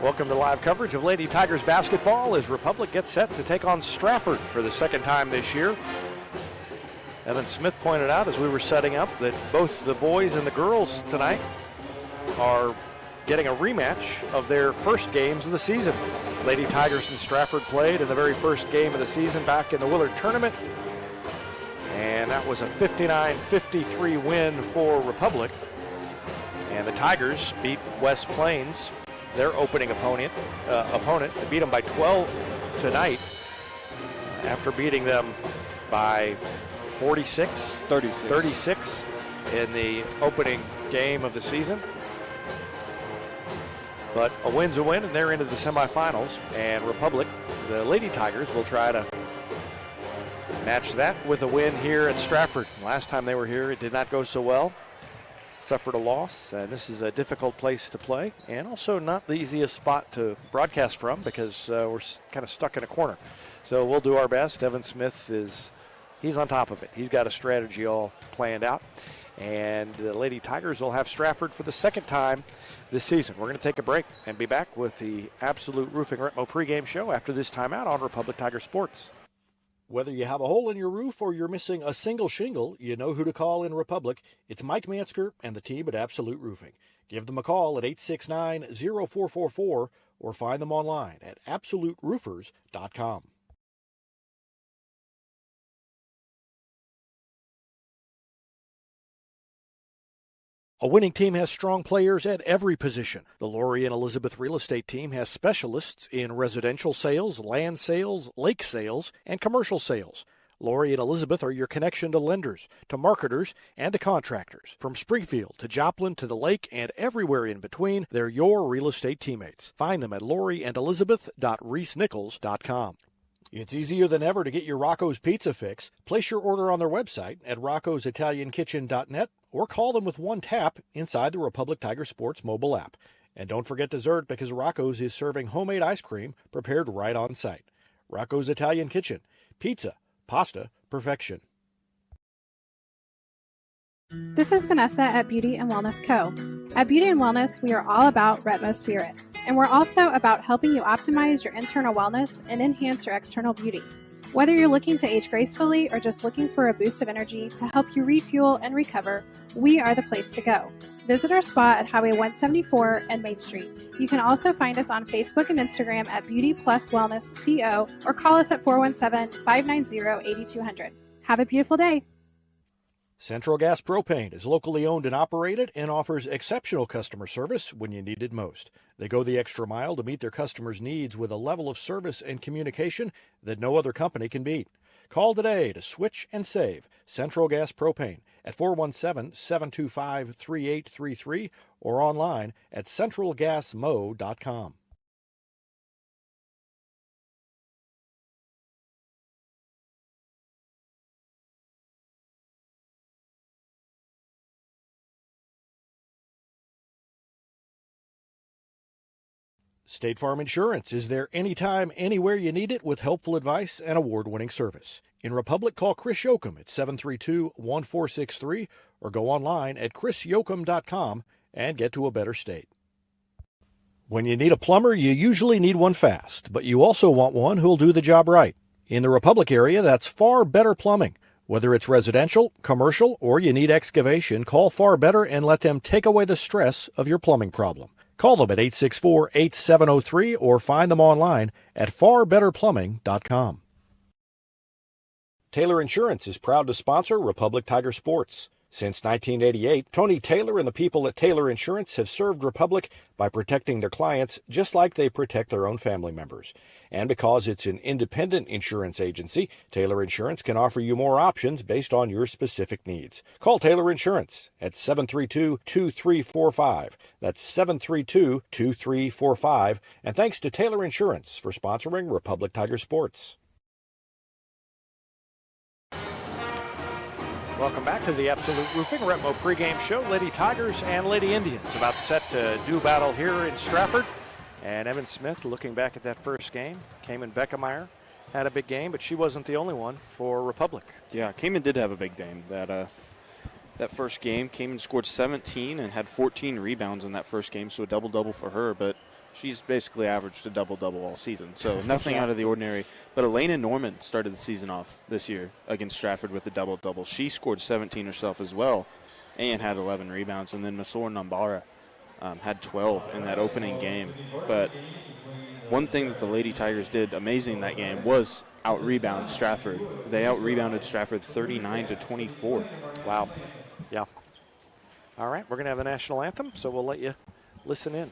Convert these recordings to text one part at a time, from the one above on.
Welcome to live coverage of Lady Tigers basketball as Republic gets set to take on Strafford for the second time this year. Evan Smith pointed out as we were setting up that both the boys and the girls tonight are getting a rematch of their first games of the season. Lady Tigers and Strafford played in the very first game of the season back in the Willard tournament, and that was a 59-53 win for Republic. And the Tigers beat West Plains, their opening opponent. They beat them by 12 tonight after beating them by 36 in the opening game of the season. But a win's a win, and they're into the semifinals. And Republic, the Lady Tigers, will try to match that with a win here at Strafford. Last time they were here, it did not go so well. Suffered a loss, and this is a difficult place to play, and also not the easiest spot to broadcast from because we're kind of stuck in a corner. So we'll do our best. Evan Smith he's on top of it. He's got a strategy all planned out, and the Lady Tigers will have Strafford for the second time this season. We're going to take a break and be back with the Absolute Roofing Retmo pregame show after this timeout on Republic Tiger Sports. Whether you have a hole in your roof or you're missing a single shingle, you know who to call in Republic. It's Mike Mansker and the team at Absolute Roofing. Give them a call at 869-0444 or find them online at absoluteroofers.com. A winning team has strong players at every position. The Lori and Elizabeth Real Estate Team has specialists in residential sales, land sales, lake sales, and commercial sales. Lori and Elizabeth are your connection to lenders, to marketers, and to contractors. From Springfield to Joplin to the lake and everywhere in between, they're your real estate teammates. Find them at loriandelizabeth.reesnichols.com. It's easier than ever to get your Rocco's Pizza fix. Place your order on their website at roccositaliankitchen.net or call them with one tap inside the Republic Tiger Sports mobile app. And don't forget dessert because Rocco's is serving homemade ice cream prepared right on site. Rocco's Italian Kitchen. Pizza, pasta, perfection. This is Vanessa at Beauty and Wellness Co. At Beauty and Wellness, we are all about Retmo Spirit, and we're also about helping you optimize your internal wellness and enhance your external beauty. Whether you're looking to age gracefully or just looking for a boost of energy to help you refuel and recover, we are the place to go. Visit our spot at Highway 174 and Main Street. You can also find us on Facebook and Instagram at Beauty Plus Wellness CO or call us at 417-590-8200. Have a beautiful day. Central Gas Propane is locally owned and operated and offers exceptional customer service when you need it most. They go the extra mile to meet their customers' needs with a level of service and communication that no other company can beat. Call today to switch and save Central Gas Propane at 417-725-3833 or online at centralgasmo.com. State Farm Insurance is there anytime, anywhere you need it with helpful advice and award-winning service. In Republic, call Chris Yoakum at 732-1463 or go online at chrisyoakum.com and get to a better state. When you need a plumber, you usually need one fast, but you also want one who'll do the job right. In the Republic area, that's Far Better Plumbing. Whether it's residential, commercial, or you need excavation, call Far Better and let them take away the stress of your plumbing problem. Call them at 864-8703 or find them online at farbetterplumbing.com. Taylor Insurance is proud to sponsor Republic Tiger Sports. Since 1988, Tony Taylor and the people at Taylor Insurance have served Republic by protecting their clients just like they protect their own family members. And because it's an independent insurance agency, Taylor Insurance can offer you more options based on your specific needs. Call Taylor Insurance at 732-2345. That's 732-2345. And thanks to Taylor Insurance for sponsoring Republic Tiger Sports. Welcome back to the Absolute Roofing Retmo pregame show. Lady Tigers and Lady Indians about set to do battle here in Strafford. And Evan Smith, looking back at that first game, Cayman Beckemeyer had a big game, but she wasn't the only one for Republic. Yeah, Cayman did have a big game. That first game, Cayman scored 17 and had 14 rebounds in that first game, so a double-double for her. But she's basically averaged a double-double all season, so nothing out of the ordinary. But Elena Norman started the season off this year against Strafford with a double-double. She scored 17 herself as well and had 11 rebounds. And then Masor Nambara had 12 in that opening game. But one thing that the Lady Tigers did amazing that game was out-rebound Strafford. They out-rebounded Strafford 39-24. Wow. Yeah. All right, we're going to have the national anthem, so we'll let you listen in.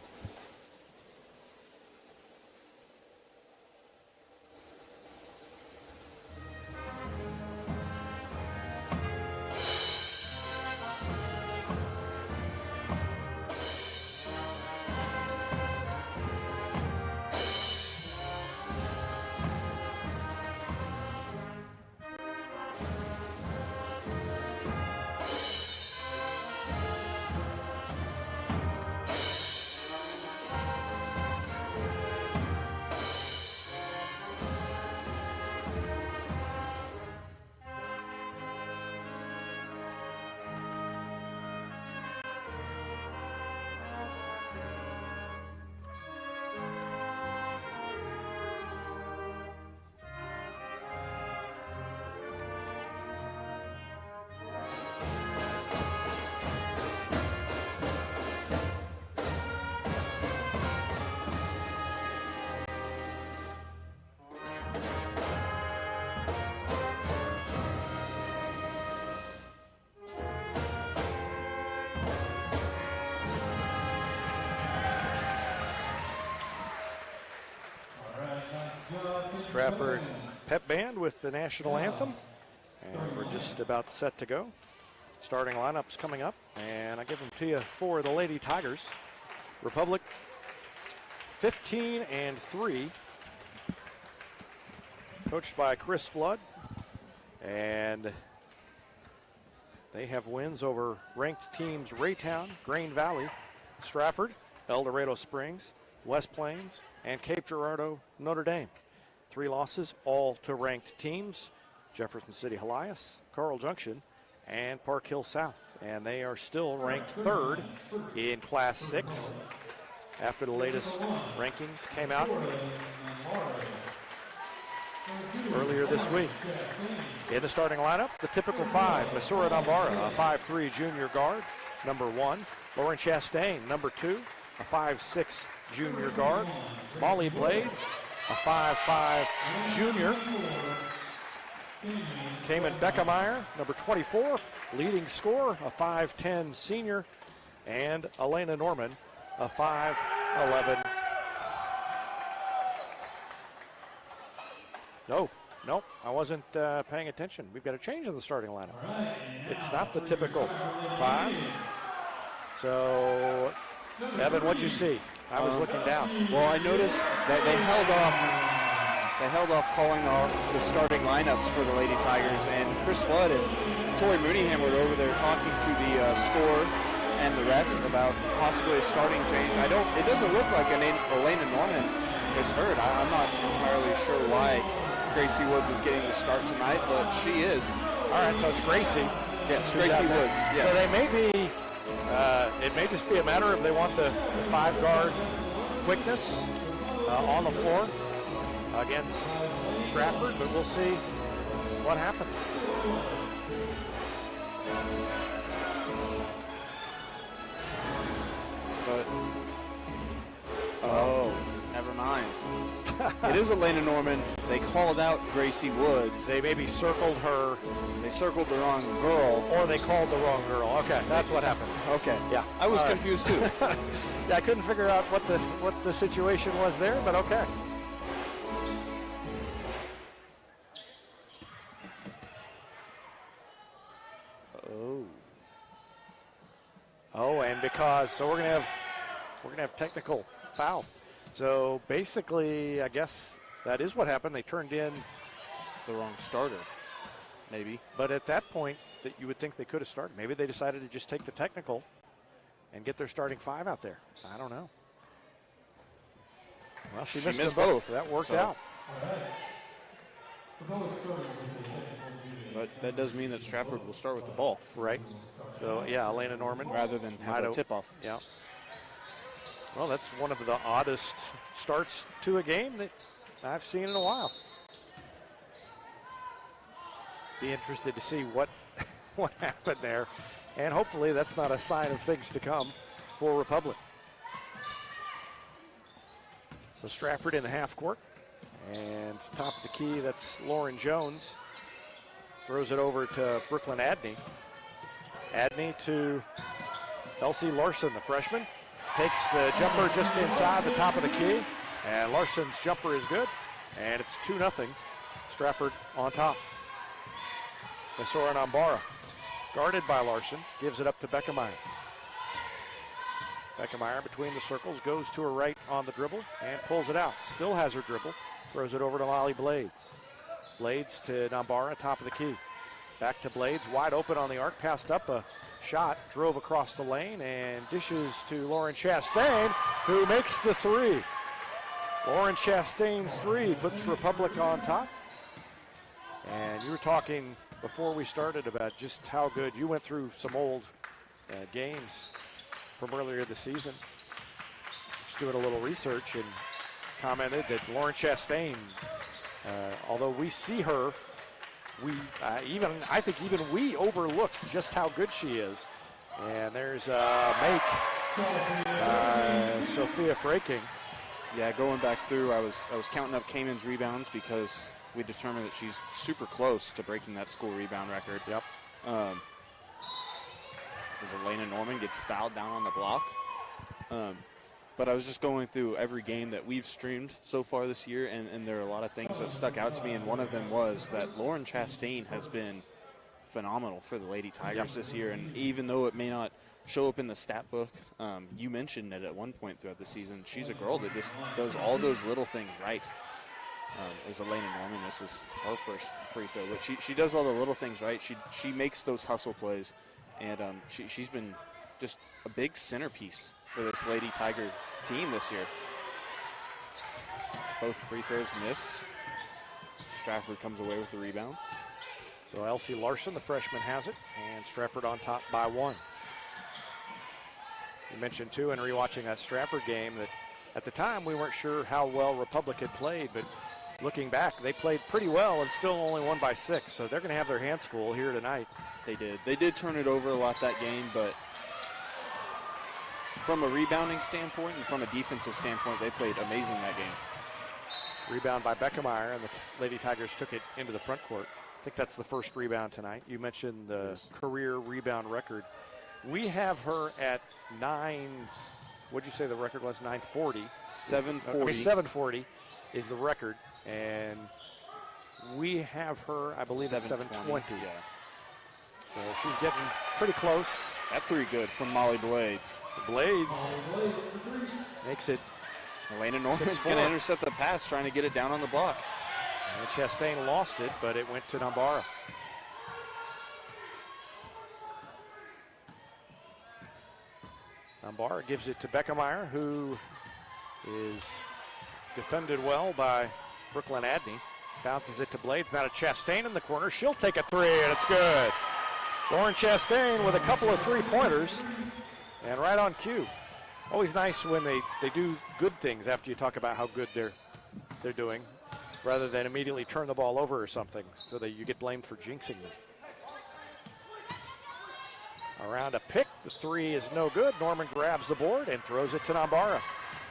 Strafford Pep Band with the national anthem. And we're just about set to go. Starting lineups coming up. And I give them to you for the Lady Tigers. Republic 15-3. Coached by Chris Flood. And they have wins over ranked teams Raytown, Grain Valley, Strafford, El Dorado Springs, West Plains, and Cape Girardeau, Notre Dame. 3 losses, all to ranked teams: Jefferson City Helias, Carl Junction, and Park Hill South. And they are still ranked 3rd in Class 6 after the latest rankings came out earlier this week. In the starting lineup, the typical 5: Masura Nambara, a 5'3" junior guard, number 1. Lauren Chastain, number 2, a 5'6" junior guard. Molly Blades, a 5'5" junior. Cayman Beckemeyer, number 24, leading scorer, a 5'10" senior. And Elena Norman, a 5'11". No, I wasn't paying attention. We've got a change in the starting lineup. It's not the typical 5. So, Evan, what'd you see? I was looking down. Well, I noticed that they held off calling the starting lineups for the Lady Tigers, and Chris Flood and Tori Mooneyham were over there talking to the score and the refs about possibly a starting change. It doesn't look like Elena Norman is hurt. I'm not entirely sure why Gracie Woods is getting the start tonight, but she is. All right, so it's Gracie. Yes, Gracie Woods. Yes. So they may be, it may just be a matter of they want the 5-guard quickness on the floor against Strafford, but we'll see what happens. But, never mind. It is Elena Norman. They called out Gracie Woods. They maybe circled her. They circled the wrong girl. Or they called the wrong girl. Okay, that's what happened. Okay. Yeah. I was confused too. Yeah, I couldn't figure out what the situation was there, but okay. Oh, and we're gonna have technical foul. So basically, I guess that is what happened. They turned in The wrong starter, maybe. But at that point, that you would think they could have started. Maybe they decided to just take the technical and get their starting 5 out there. I don't know. Well, she missed them both. That worked out. But that does mean that Strafford will start with the ball. Right. So, yeah, Elena Norman. Rather than have a tip-off. Yeah. Well, that's one of the oddest starts to a game that I've seen in a while. Be interested to see what happened there, and hopefully that's not a sign of things to come for Republic. So Strafford in the half court, and top of the key, that's Lauren Jones. Throws it over to Brooklyn Adney. Adney to Elsie Larson, the freshman. Takes the jumper just inside the top of the key, and Larson's jumper is good, and it's 2-0. Strafford on top. Masora Nambara, guarded by Larson, gives it up to Beckemeyer. Beckemeyer between the circles, goes to her right on the dribble and pulls it out. Still has her dribble, throws it over to Molly Blades. Blades to Nambara, top of the key. Back to Blades, wide open on the arc, passed up a shot, drove across the lane, and dishes to Lauren Chastain, who makes the three. Lauren Chastain's three puts Republic on top. And you were talking before we started about just how good. You went through some old games from earlier this season. Just doing a little research and commented that Lauren Chastain, although we see her, I think even we overlook just how good she is. And there's make Sophia Fraking. Yeah, going back through, I was counting up Cayman's rebounds because we determined that she's super close to breaking that school rebound record. Yep. As Elena Norman gets fouled down on the block. But I was just going through every game that we've streamed so far this year, and there are a lot of things that stuck out to me, and one of them was that Lauren Chastain has been phenomenal for the Lady Tigers this year, and even though it may not show up in the stat book, you mentioned it at one point throughout the season, she's a girl that just does all those little things right. As Elena Norman, this is her first free throw, but she does all the little things right. She makes those hustle plays, and she's been just a big centerpiece for this Lady Tiger team this year. Both free throws missed. Strafford comes away with the rebound. So Elsie Larson, the freshman, has it, and Strafford on top by 1. You mentioned, too, in rewatching that Strafford game that at the time we weren't sure how well Republic had played, but looking back, they played pretty well and still only won by 6, so they're going to have their hands full here tonight. They did. They did turn it over a lot that game, but from a rebounding standpoint and from a defensive standpoint, they played amazing that game. Rebound by Beckemeyer, and the Lady Tigers took it into the front court. I think that's the first rebound tonight. You mentioned the career rebound record. We have her at 9, what'd you say the record was, 940? 740. 740 is the record, and we have her, I believe, at 720. Yeah. So she's getting pretty close. That three good from Molly Blades. So Blades makes it. Elena Norman's going to intercept the pass, trying to get it down on the block. And Chastain lost it, but it went to Nambara. Nambara gives it to Beckemeyer, who is defended well by Brooklyn Adney. Bounces it to Blades. Now to Chastain in the corner. She'll take a three, and it's good. Lauren Chastain with a couple of three-pointers, and right on cue. Always nice when they do good things after you talk about how good they're doing, rather than immediately turn the ball over or something so that you get blamed for jinxing them. Around a pick, the three is no good. Norman grabs the board and throws it to Nambara.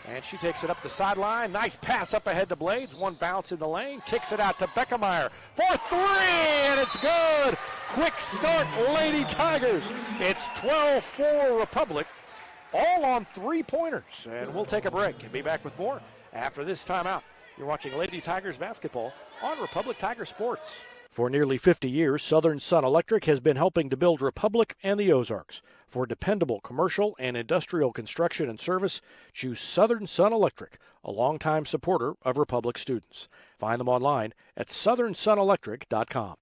And she takes it up the sideline. Nice pass up ahead to Blades. One bounce in the lane. Kicks it out to Beckemeyer for three, and it's good. Quick start, Lady Tigers. It's 12-4 Republic, all on three-pointers. And we'll take a break and be back with more after this timeout. You're watching Lady Tigers basketball on Republic Tiger Sports. For nearly 50 years, Southern Sun Electric has been helping to build Republic and the Ozarks. For dependable commercial and industrial construction and service, choose Southern Sun Electric, a longtime supporter of Republic students. Find them online at southernsunelectric.com.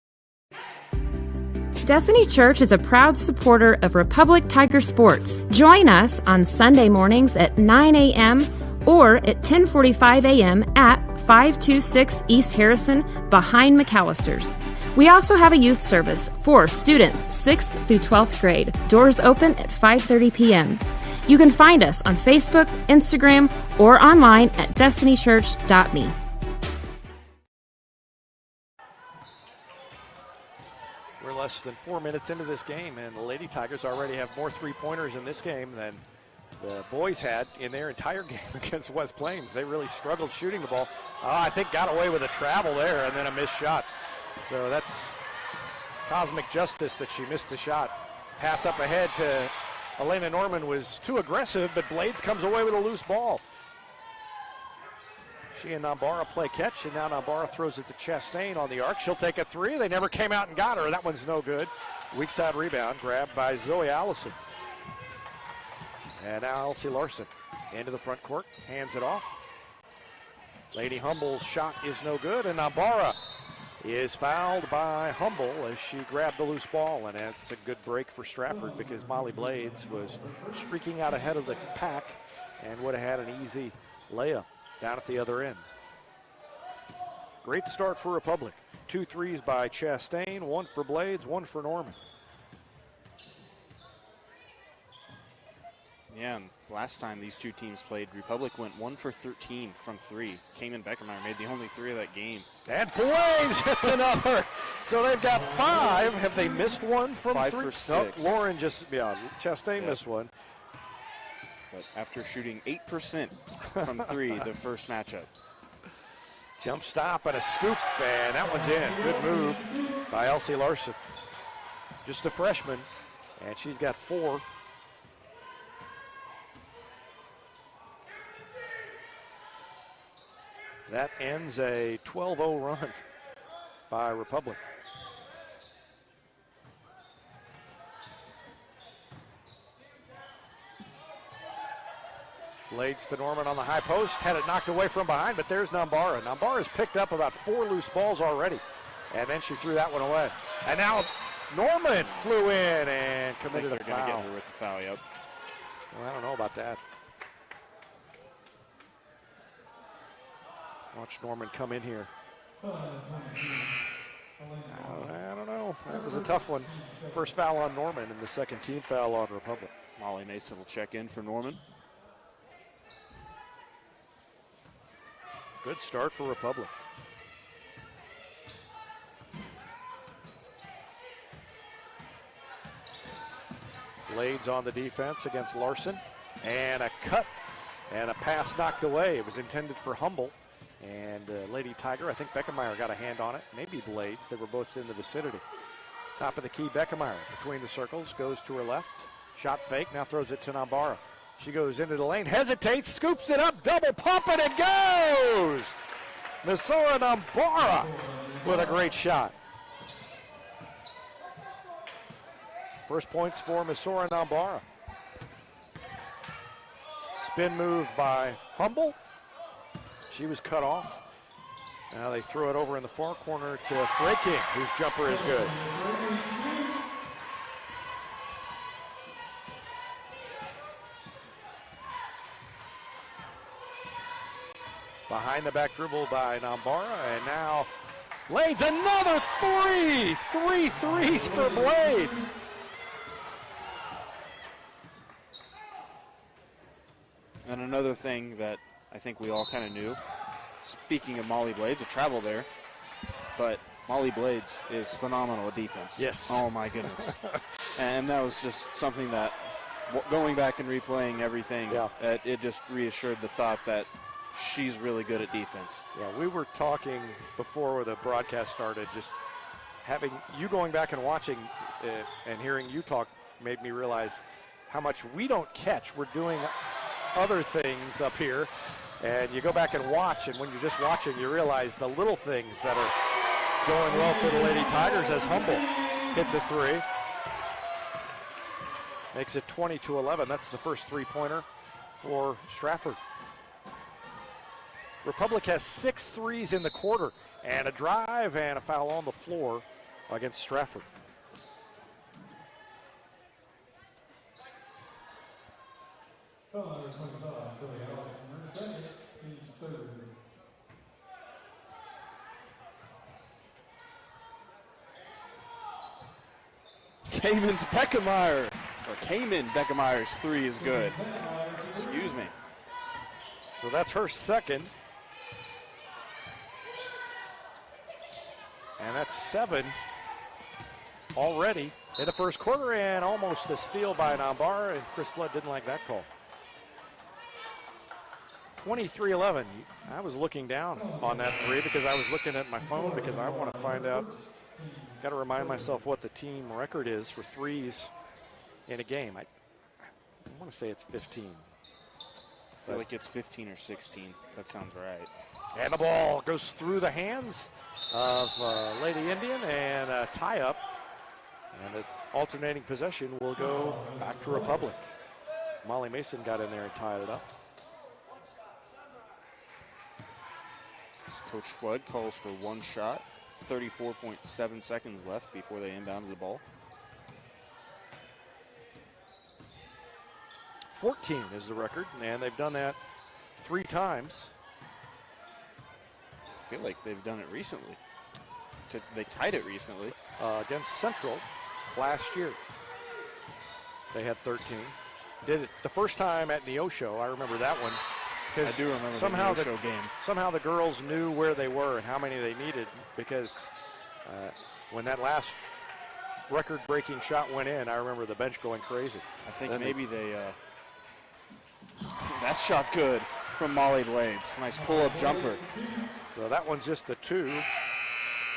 Destiny Church is a proud supporter of Republic Tiger Sports. Join us on Sunday mornings at 9 a.m. or at 10:45 a.m. at 526 East Harrison behind McAllister's. We also have a youth service for students 6th through 12th grade. Doors open at 5:30 p.m. You can find us on Facebook, Instagram, or online at destinychurch.me. We're less than 4 minutes into this game, and the Lady Tigers already have more three-pointers in this game than the boys had in their entire game against West Plains. They really struggled shooting the ball. I think got away with a travel there and then a missed shot. So that's cosmic justice that she missed the shot. Pass up ahead to Elena Norman was too aggressive, but Blades comes away with a loose ball. She and Nambara play catch, and now Nambara throws it to Chastain on the arc. She'll take a three. They never came out and got her. That one's no good. Weak side rebound grabbed by Zoe Allison. And now Elsie Larson into the front court, hands it off. Lady Humble's shot is no good, and Nambara is fouled by Humble as she grabbed the loose ball, and that's a good break for Strafford because Molly Blades was streaking out ahead of the pack and would have had an easy layup down at the other end. Great start for Republic. 2 threes by Chastain, 1 for Blades, 1 for Norman. Yeah, and last time these two teams played, Republic went 1 for 13 from 3. Cayman Beckermeyer made the only 3 of that game. And Blades hits another. So they've got 5. Have they missed one from 5 3? for 6. Nope, Lauren just, Chastain missed one. But after shooting 8% from 3 the first matchup. Jump stop and a scoop, and that one's in. Good move by Elsie Larson. Just a freshman, and she's got 4. That ends a 12-0 run by Republic. Blades to Norman on the high post, had it knocked away from behind, but there's Nambara. Nambara's picked up about 4 loose balls already, and then she threw that one away. And now Norman flew in and committed a foul. They're going to get her with the foul, yep. Well, I don't know about that. Watch Norman come in here. I don't know. That was a tough one. First foul on Norman and the second team foul on Republic. Molly Mason will check in for Norman. Good start for Republic. Blades on the defense against Larson. And a cut and a pass knocked away. It was intended for Humble. And Lady Tiger, I think Beckermeyer got a hand on it. Maybe Blades. They were both in the vicinity. Top of the key, Beckermeyer between the circles, goes to her left. Shot fake, now throws it to Nambara. She goes into the lane, hesitates, scoops it up, double pump, and it goes! Misora Nambara with a great shot. First points for Misora Nambara. Spin move by Humble. She was cut off. Now they throw it over in the far corner to Pregame, whose jumper is good. Behind the back dribble by Nambara, and now Blades, another 3! 3 threes for Blades. And another thing that I think we all kind of knew, speaking of Molly Blades, a travel there, but Molly Blades is phenomenal at defense. Yes. Oh, my goodness. And that was just something that, going back and replaying everything, it just reassured the thought that she's really good at defense. Yeah, we were talking before the broadcast started, just having you going back and watching it and hearing you talk made me realize how much we don't catch. We're doing other things up here, and you go back and watch, and when you're just watching, you realize the little things that are going well for the Lady Tigers as Humble hits a 3. Makes it 20-11. That's the first 3-pointer for Strafford. Republic has 6 threes in the quarter, and a drive and a foul on the floor against Strafford. Cayman's Beckermeyer for Cayman. Beckemeyer's three is good. Excuse me. So that's her second. And that's 7 already in the first quarter, and almost a steal by Nambara, and Chris Flood didn't like that call. 23-11. I was looking down on that three because I was looking at my phone because I want to find out. Got to remind myself what the team record is for threes in a game. I want to say it's 15. I feel like it's 15 or 16. That sounds right. And the ball goes through the hands of Lady Indian, and a tie-up. And the alternating possession will go back to Republic. Molly Mason got in there and tied it up. Coach Flood calls for one shot. 34.7 seconds left before they inbound the ball. 14 is the record, and they've done that 3 times. I feel like they've done it recently. They tied it recently. Against Central last year. They had 13. Did it the first time at Neosho. I remember that one. I do remember somehow the Neosho game. Somehow the girls knew where they were and how many they needed, because when that last record-breaking shot went in, I remember the bench going crazy. I think maybe they that shot good from Molly Blades. Nice pull-up jumper. So that one's just the 2.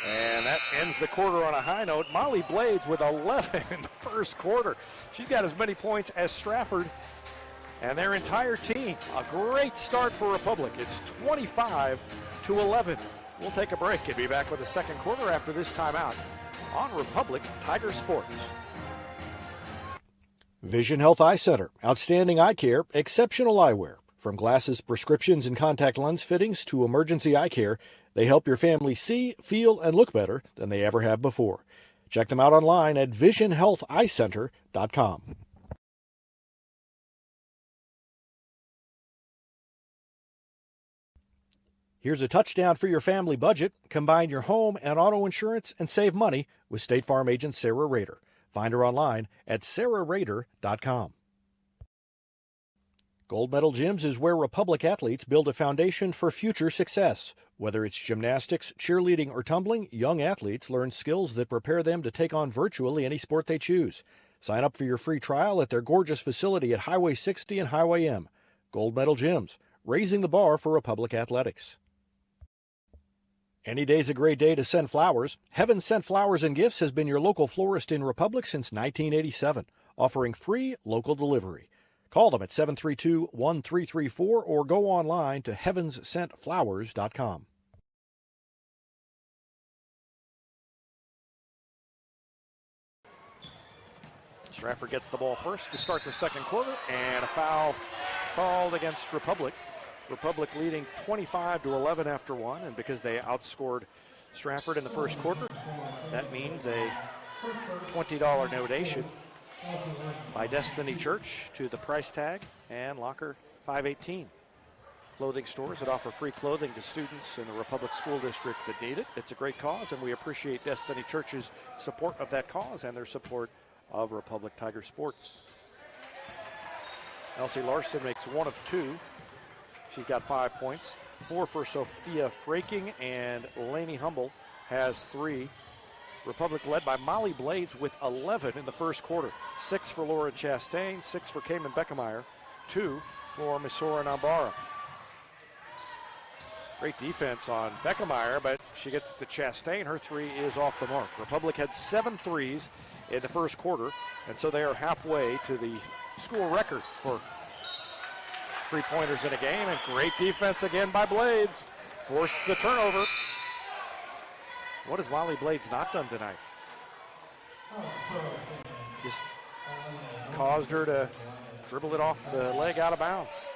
And that ends the quarter on a high note. Molly Blades with 11 in the first quarter. She's got as many points as Strafford and their entire team. A great start for Republic. It's 25-11. We'll take a break and be back with the second quarter after this timeout on Republic Tiger Sports. Vision Health Eye Center. Outstanding eye care, exceptional eyewear. From glasses, prescriptions, and contact lens fittings to emergency eye care, they help your family see, feel, and look better than they ever have before. Check them out online at visionhealtheyecenter.com. Here's a touchdown for your family budget. Combine your home and auto insurance and save money with State Farm agent Sarah Rader. Find her online at sarahrader.com. Gold Medal Gyms is where Republic athletes build a foundation for future success. Whether it's gymnastics, cheerleading, or tumbling, young athletes learn skills that prepare them to take on virtually any sport they choose. Sign up for your free trial at their gorgeous facility at Highway 60 and Highway M. Gold Medal Gyms, raising the bar for Republic athletics. Any day's a great day to send flowers. Heaven Sent Flowers and Gifts has been your local florist in Republic since 1987, offering free local delivery. Call them at 732-1334 or go online to heavenssentflowers.com. Strafford gets the ball first to start the second quarter, and a foul called against Republic. Republic leading 25-11 after one, and because they outscored Strafford in the first quarter, that means a $20 donation by Destiny Church to the price tag and Locker 518. Clothing stores that offer free clothing to students in the Republic School District that need it. It's a great cause, and we appreciate Destiny Church's support of that cause and their support of Republic Tiger Sports. Elsie Larson makes 1 of 2. She's got 5 points. 4 for Sophia Fraking, and Lainey Humble has 3. Republic led by Molly Blades with 11 in the first quarter. 6 for Lauren Chastain, 6 for Cayman Beckemeyer, 2 for Misora Nambara. Great defense on Beckemeyer, but she gets to Chastain. Her 3 is off the mark. Republic had 7 threes in the first quarter, and so they are halfway to the school record for three-pointers in a game, and great defense again by Blades. Forced the turnover. What has Molly Blades not done tonight? Just caused her to dribble it off the leg out of bounds.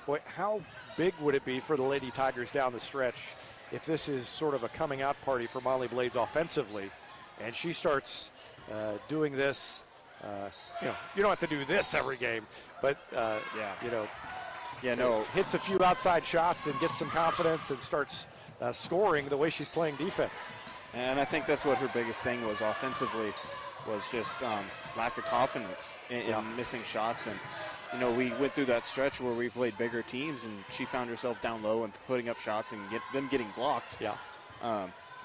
Boy, how big would it be for the Lady Tigers down the stretch if this is sort of a coming out party for Molly Blades offensively, and she starts doing this. You don't have to do this every game, but hits a few outside shots and gets some confidence and starts scoring the way she's playing defense. And I think that's what her biggest thing was offensively. was just lack of confidence in missing shots. And, we went through that stretch where we played bigger teams, and she found herself down low and putting up shots and them getting blocked. Yeah.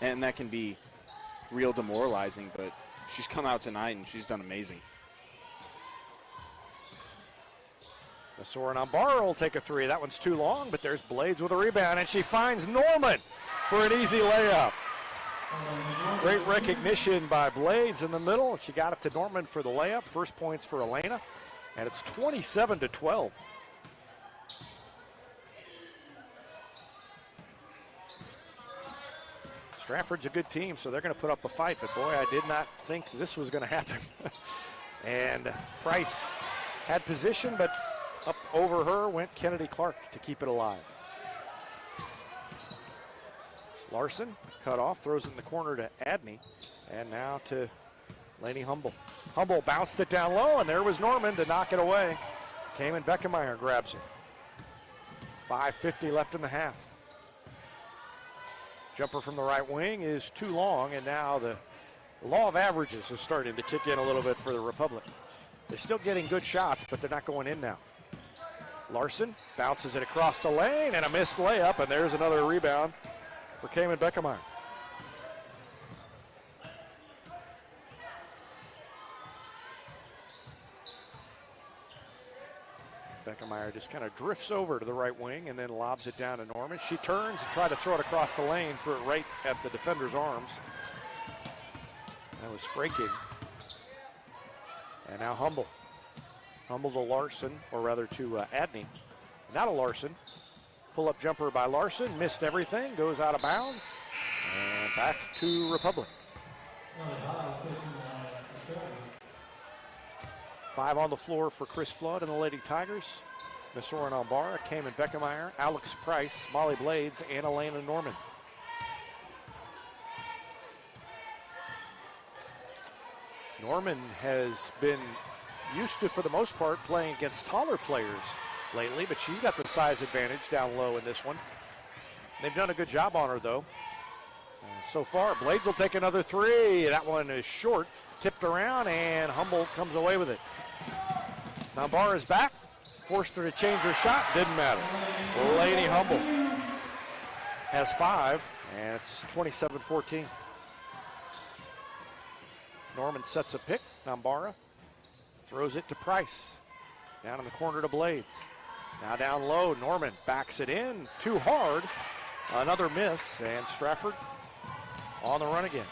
And that can be real demoralizing, but she's come out tonight and she's done amazing. Soren Ambar will take a three. That one's too long, but there's Blades with a rebound, and she finds Norman for an easy layup. Great recognition by Blades in the middle. She got it to Norman for the layup. First points for Elena, and it's 27-12. Strafford's a good team, so they're going to put up a fight, but boy, I did not think this was going to happen. And Price had position, but up over her went Kennedy Clark to keep it alive. Larson cut off, throws it in the corner to Adney, and now to Lainey Humble. Humble bounced it down low, and there was Norman to knock it away. Cayman Beckemeyer grabs it. 5:50 left in the half. Jumper from the right wing is too long, and now the law of averages is starting to kick in a little bit for the Republic. They're still getting good shots, but they're not going in now. Larson bounces it across the lane, and a missed layup, and there's another rebound for Cayman Beckemeyer. Beckemeyer just kind of drifts over to the right wing and then lobs it down to Norman. She turns and tries to throw it across the lane, threw it right at the defender's arms. That was Fraking. And now Humble. Humble to Larson, or rather to Adney. Now to Larson. Pull-up jumper by Larson, missed everything, goes out of bounds, and back to Republic. 5 on the floor for Chris Flood and the Lady Tigers. Miss Soren Albarra, Cayman Beckemeyer, Alex Price, Molly Blades, and Elena Norman. Norman has been used to, for the most part, playing against taller players lately, but she's got the size advantage down low in this one. They've done a good job on her, though. So far, Blades will take another three. That one is short, tipped around, and Humble comes away with it. Nambar is back, forced her to change her shot, didn't matter. Lady Humble has 5, and it's 27-14. Norman sets a pick. Nambara throws it to Price. Down in the corner to Blades. Now down low, Norman backs it in. Too hard. Another miss, and Strafford on the run again.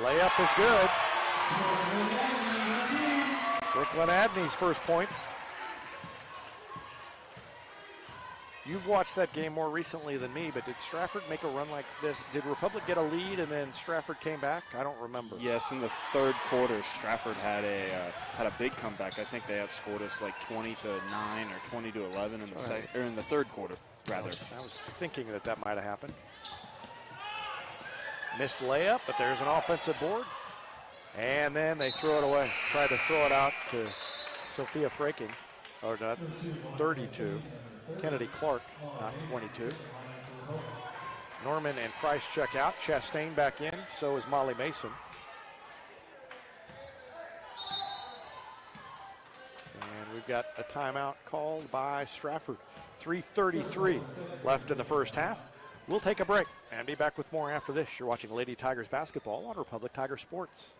Layup is good. Brooklyn Adney's first points. You've watched that game more recently than me, but did Strafford make a run like this? Did Republic get a lead and then Strafford came back? I don't remember. Yes, in the third quarter, Strafford had a big comeback. I think they outscored us like 20-9 or 20-11 in the third quarter, rather. I was thinking that might have happened. Missed layup, but there's an offensive board. And then they throw it away. Tried to throw it out to Sophia Fraking. Or that's 32. Kennedy Clark, not 22. Norman and Price check out. Chastain back in. So is Molly Mason. And we've got a timeout called by Strafford. 3:33 left in the first half. We'll take a break and be back with more after this. You're watching Lady Tigers basketball on Republic Tiger Sports.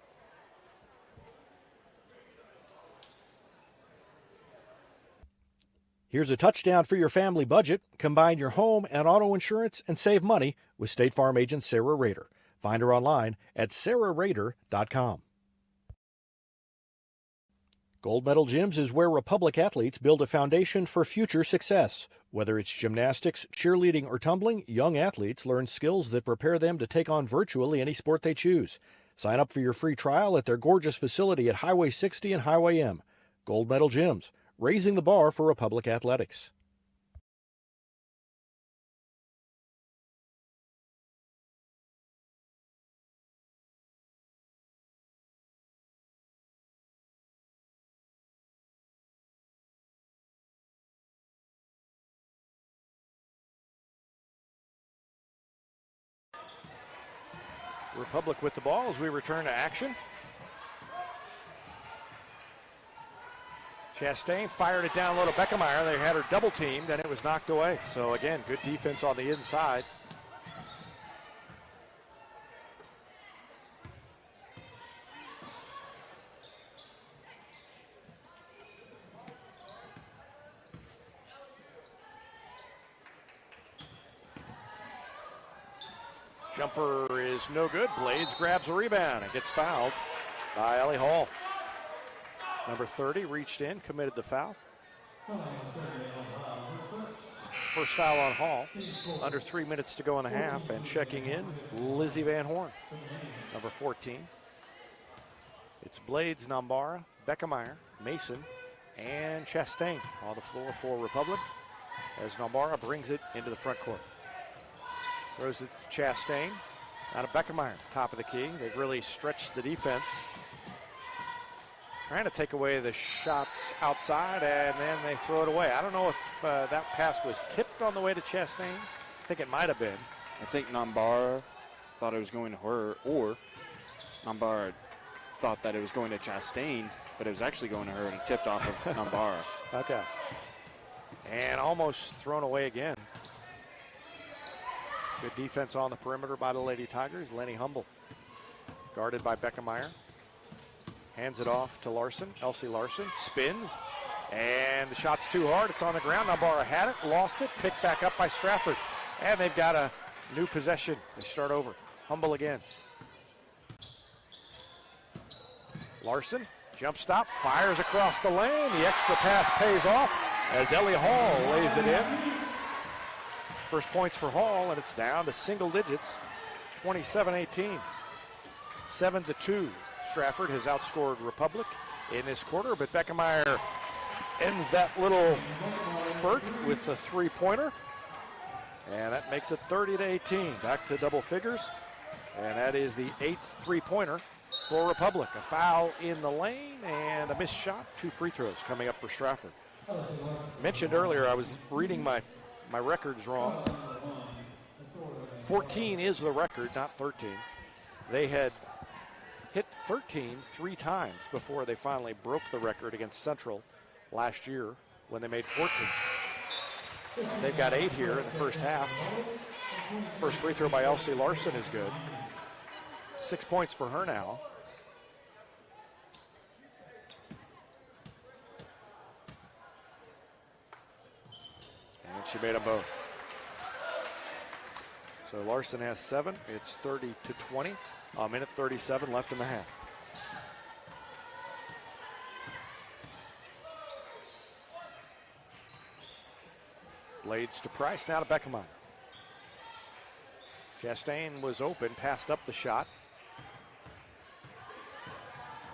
Here's a touchdown for your family budget. Combine your home and auto insurance and save money with State Farm agent Sarah Rader. Find her online at sarahrader.com. Gold Medal Gyms is where Republic athletes build a foundation for future success. Whether it's gymnastics, cheerleading, or tumbling, young athletes learn skills that prepare them to take on virtually any sport they choose. Sign up for your free trial at their gorgeous facility at Highway 60 and Highway M. Gold Medal Gyms, raising the bar for Republic athletics. Republic with the ball as we return to action. Chastain fired it down low to Beckemeyer. They had her double teamed and it was knocked away. So again, good defense on the inside. Jumper is no good. Blades grabs a rebound and gets fouled by Ellie Hall. Number 30 reached in, committed the foul. First foul on Hall. Under 3 minutes to go in the half, and checking in, Lizzie Van Horn, number 14. It's Blades, Nambara, Beckemeyer, Mason, and Chastain on the floor for Republic as Nambara brings it into the front court. Throws it to Chastain. Out of Beckemeyer, top of the key. They've really stretched the defense. Trying to take away the shots outside, and then they throw it away. I don't know if that pass was tipped on the way to Chastain. I think it might have been. I think Nambara thought it was going to her, or Nambara thought that it was going to Chastain, but it was actually going to her and tipped off of Nambara. Okay. And almost thrown away again. Good defense on the perimeter by the Lady Tigers. Lenny Humble guarded by Beckemeyer. Hands it off to Larson. Elsie Larson spins, and the shot's too hard. It's on the ground. Nambara had it, lost it, picked back up by Strafford. And they've got a new possession. They start over. Humble again. Larson, jump stop, fires across the lane. The extra pass pays off as Ellie Hall lays it in. First points for Hall, and it's down to single digits, 27-18. 7-2. Strafford has outscored Republic in this quarter, but Beckemeyer ends that little spurt with a three-pointer, and that makes it 30-18. Back to double figures, and that is the 8th three-pointer for Republic. A foul in the lane and a missed shot. 2 free throws coming up for Strafford. Mentioned earlier, I was reading my records wrong. 14 is the record, not 13. They had hit 13 3 times before they finally broke the record against Central last year when they made 14. They've got 8 here in the first half. First free throw by Elsie Larson is good. 6 points for her now. And she made them both. So Larson has 7. It's 30-20. A minute 37 left in the half. Blades to Price, now to Beckemeyer. Chastain was open, passed up the shot.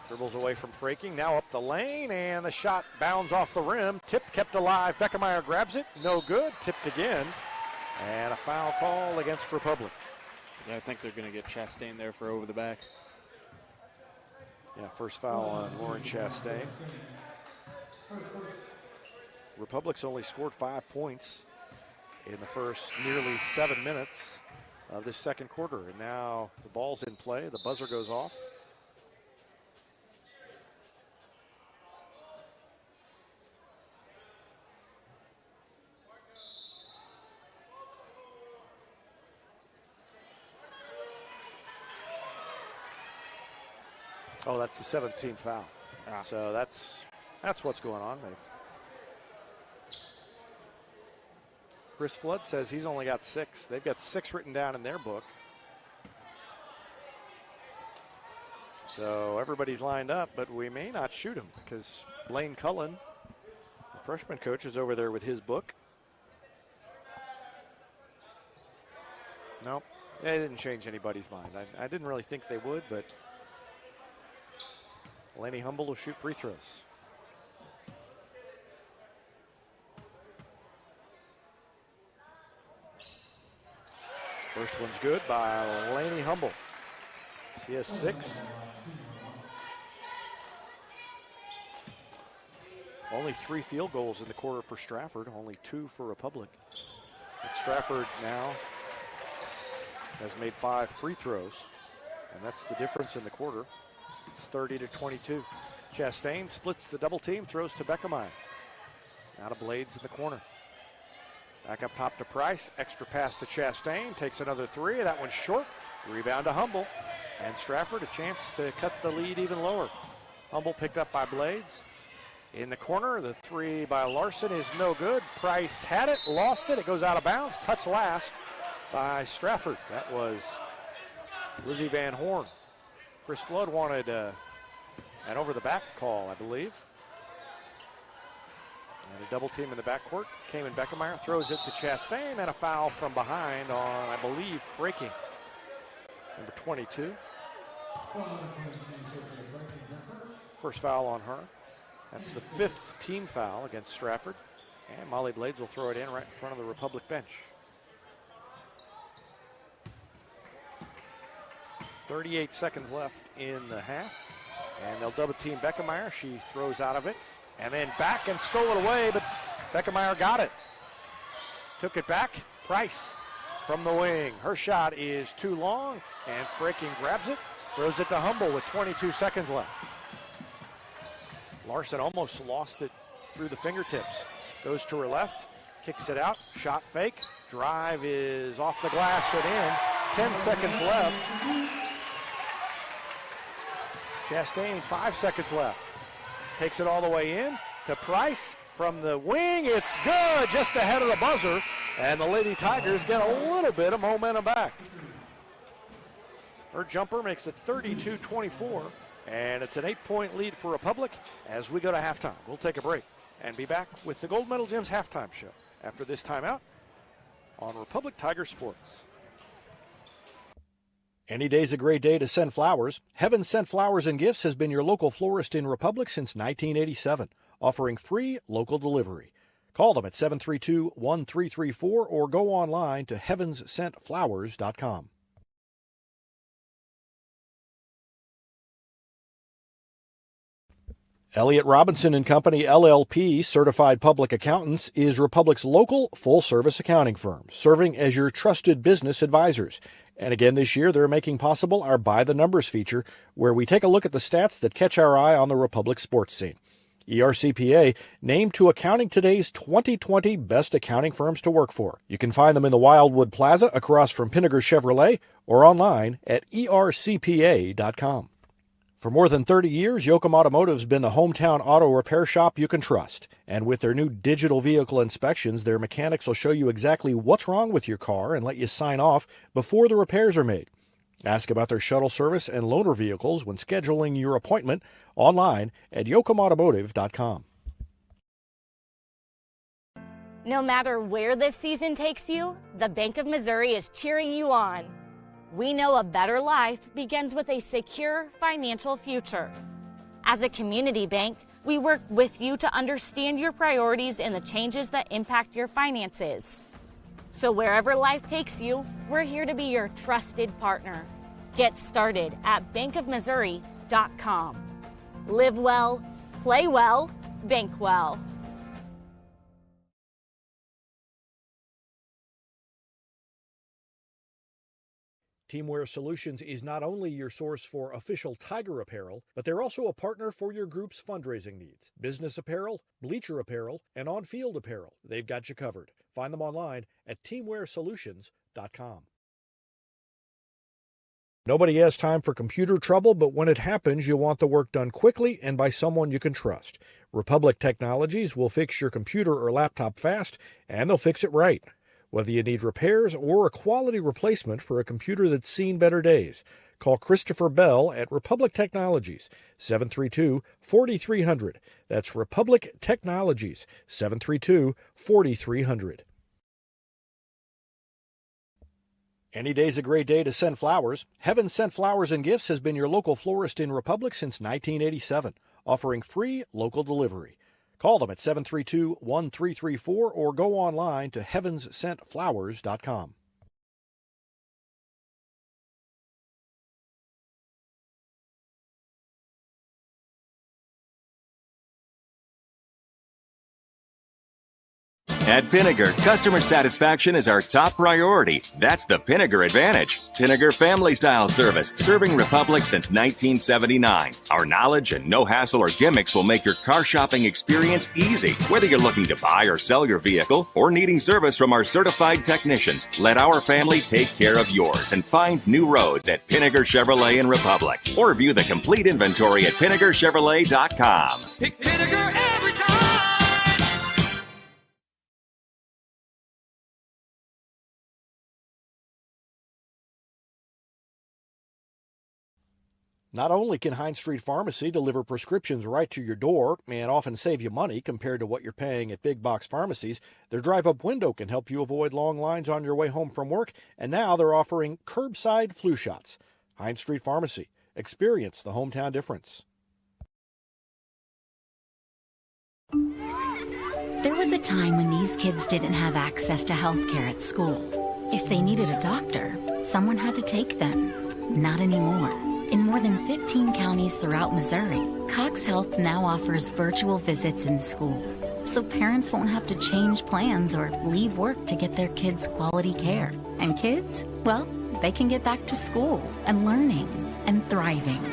Dribbles away from Fraking, now up the lane, and the shot bounds off the rim. Tip kept alive, Beckemeyer grabs it, no good, tipped again. And a foul call against Republic. Yeah, I think they're going to get Chastain there for over the back. Yeah, first foul on Lauren Chastain. Republic's only scored 5 points in the first nearly 7 minutes of this second quarter. And now the ball's in play. The buzzer goes off. Oh, that's the 17th foul. So that's what's going on. Chris Flood says he's only got 6. They've got 6 written down in their book. So everybody's lined up, but we may not shoot him because Blaine Cullen, the freshman coach, is over there with his book. Nope, they didn't change anybody's mind. I didn't really think they would, but Lenny Humble will shoot free throws. First one's good by Laney Humble. She has 6. Only 3 field goals in the quarter for Strafford, only 2 for Republic. But Strafford now has made 5 free throws. And that's the difference in the quarter. It's 30-22. Chastain splits the double team, throws to Beckemeyer. Out of Blades in the corner. Back up top to Price. Extra pass to Chastain. Takes another three. That one's short. Rebound to Humble. And Strafford a chance to cut the lead even lower. Humble picked up by Blades. In the corner, the three by Larson is no good. Price had it, lost it. It goes out of bounds. Touch last by Strafford. That was Lizzie Van Horn. Chris Flood wanted an over-the-back call, I believe. And a double team in the backcourt. Cayman Beckemeyer throws it to Chastain, and a foul from behind on, I believe, Freaking. Number 22. First foul on her. That's the 5th team foul against Strafford. And Molly Blades will throw it in right in front of the Republic bench. 38 seconds left in the half. And they'll double team Beckemeyer. She throws out of it. And then back and stole it away, but Beckemeyer got it. Took it back. Price from the wing. Her shot is too long, and Freaking grabs it. Throws it to Humble with 22 seconds left. Larson almost lost it through the fingertips. Goes to her left, kicks it out, shot fake. Drive is off the glass and in. 10 seconds left. Chastain, 5 seconds left. Takes it all the way in to Price from the wing. It's good, just ahead of the buzzer. And the Lady Tigers get a little bit of momentum back. Her jumper makes it 32-24. And it's an 8-point lead for Republic as we go to halftime. We'll take a break and be back with the Gold Medal Gyms halftime show after this timeout on Republic Tiger Sports. Any day's a great day to send flowers. Heaven Sent Flowers and Gifts has been your local florist in Republic since 1987, offering free local delivery. Call them at 732-1334 or go online to heavenssentflowers.com. Elliott Robinson and Company, LLP, Certified Public Accountants, is Republic's local full-service accounting firm, serving as your trusted business advisors. And again this year, they're making possible our By the Numbers feature, where we take a look at the stats that catch our eye on the Republic sports scene. ERCPA named to Accounting Today's 2020 Best Accounting Firms to Work For. You can find them in the Wildwood Plaza across from Pinnaker Chevrolet or online at ercpa.com. For more than 30 years, Yoakum Automotive's been the hometown auto repair shop you can trust. And with their new digital vehicle inspections, their mechanics will show you exactly what's wrong with your car and let you sign off before the repairs are made. Ask about their shuttle service and loaner vehicles when scheduling your appointment online at yoakumautomotive.com. No matter where this season takes you, the Bank of Missouri is cheering you on. We know a better life begins with a secure financial future. As a community bank, we work with you to understand your priorities and the changes that impact your finances. So wherever life takes you, we're here to be your trusted partner. Get started at bankofmissouri.com. Live well, play well, bank well. Teamwear Solutions is not only your source for official Tiger apparel, but they're also a partner for your group's fundraising needs. Business apparel, bleacher apparel, and on-field apparel. They've got you covered. Find them online at teamwearsolutions.com. Nobody has time for computer trouble, but when it happens, you want the work done quickly and by someone you can trust. Republic Technologies will fix your computer or laptop fast, and they'll fix it right. Whether you need repairs or a quality replacement for a computer that's seen better days, call Christopher Bell at Republic Technologies, 732-4300. That's Republic Technologies, 732-4300. Any day's a great day to send flowers. Heaven Sent Flowers and Gifts has been your local florist in Republic since 1987, offering free local delivery. Call them at 732-1334 or go online to heavenssentflowers.com. At Pinnagar, customer satisfaction is our top priority. That's the Pinnagar Advantage. Pinnagar Family Style Service, serving Republic since 1979. Our knowledge and no hassle or gimmicks will make your car shopping experience easy. Whether you're looking to buy or sell your vehicle or needing service from our certified technicians, let our family take care of yours and find new roads at Pinnagar Chevrolet in Republic. Or view the complete inventory at PinnagarChevrolet.com. Pick Pinnagar every time. Not only can Hines Street Pharmacy deliver prescriptions right to your door and often save you money compared to what you're paying at big box pharmacies, their drive-up window can help you avoid long lines on your way home from work, and now they're offering curbside flu shots. Hines Street Pharmacy. Experience the hometown difference. There was a time when these kids didn't have access to health care at school. If they needed a doctor, someone had to take them. Not anymore. In more than 15 counties throughout Missouri, Cox Health now offers virtual visits in school, so parents won't have to change plans or leave work to get their kids quality care. And kids, well, they can get back to school and learning and thriving.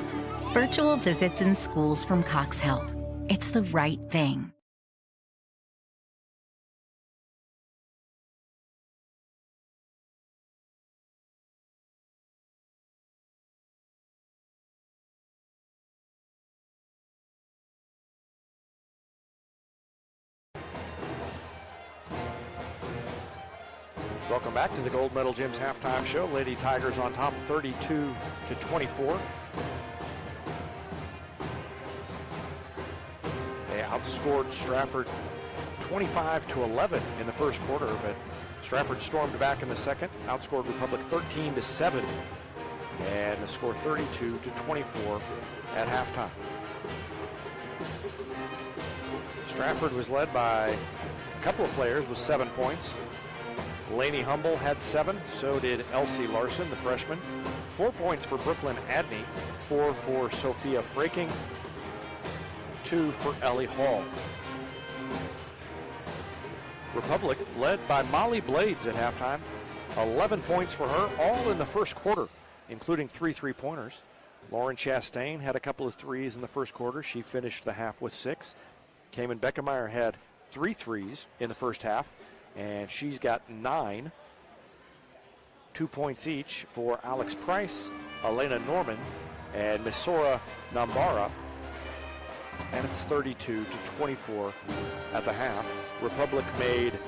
Virtual visits in schools from Cox Health. It's the right thing. Welcome back to the Gold Medal Gym's halftime show. Lady Tigers on top 32-24. They outscored Strafford 25-11 in the first quarter, but Strafford stormed back in the second, outscored Republic 13-7, and the score 32-24 at halftime. Strafford was led by a couple of players with 7 points. Lainey Humble had 7, so did Elsie Larson, the freshman. 4 points for Brooklyn Adney, 4 for Sophia Fraking, 2 for Ellie Hall. Republic led by Molly Blades at halftime. 11 points for her, all in the first quarter, including 3 3-pointers. Lauren Chastain had a couple of threes in the first quarter. She finished the half with 6. Cayman Beckemeyer had 3 threes in the first half, and she's got 9. 2 points each for Alex Price, Elena Norman, and Misora Nambara. And it's 32-24 at the half. Republic made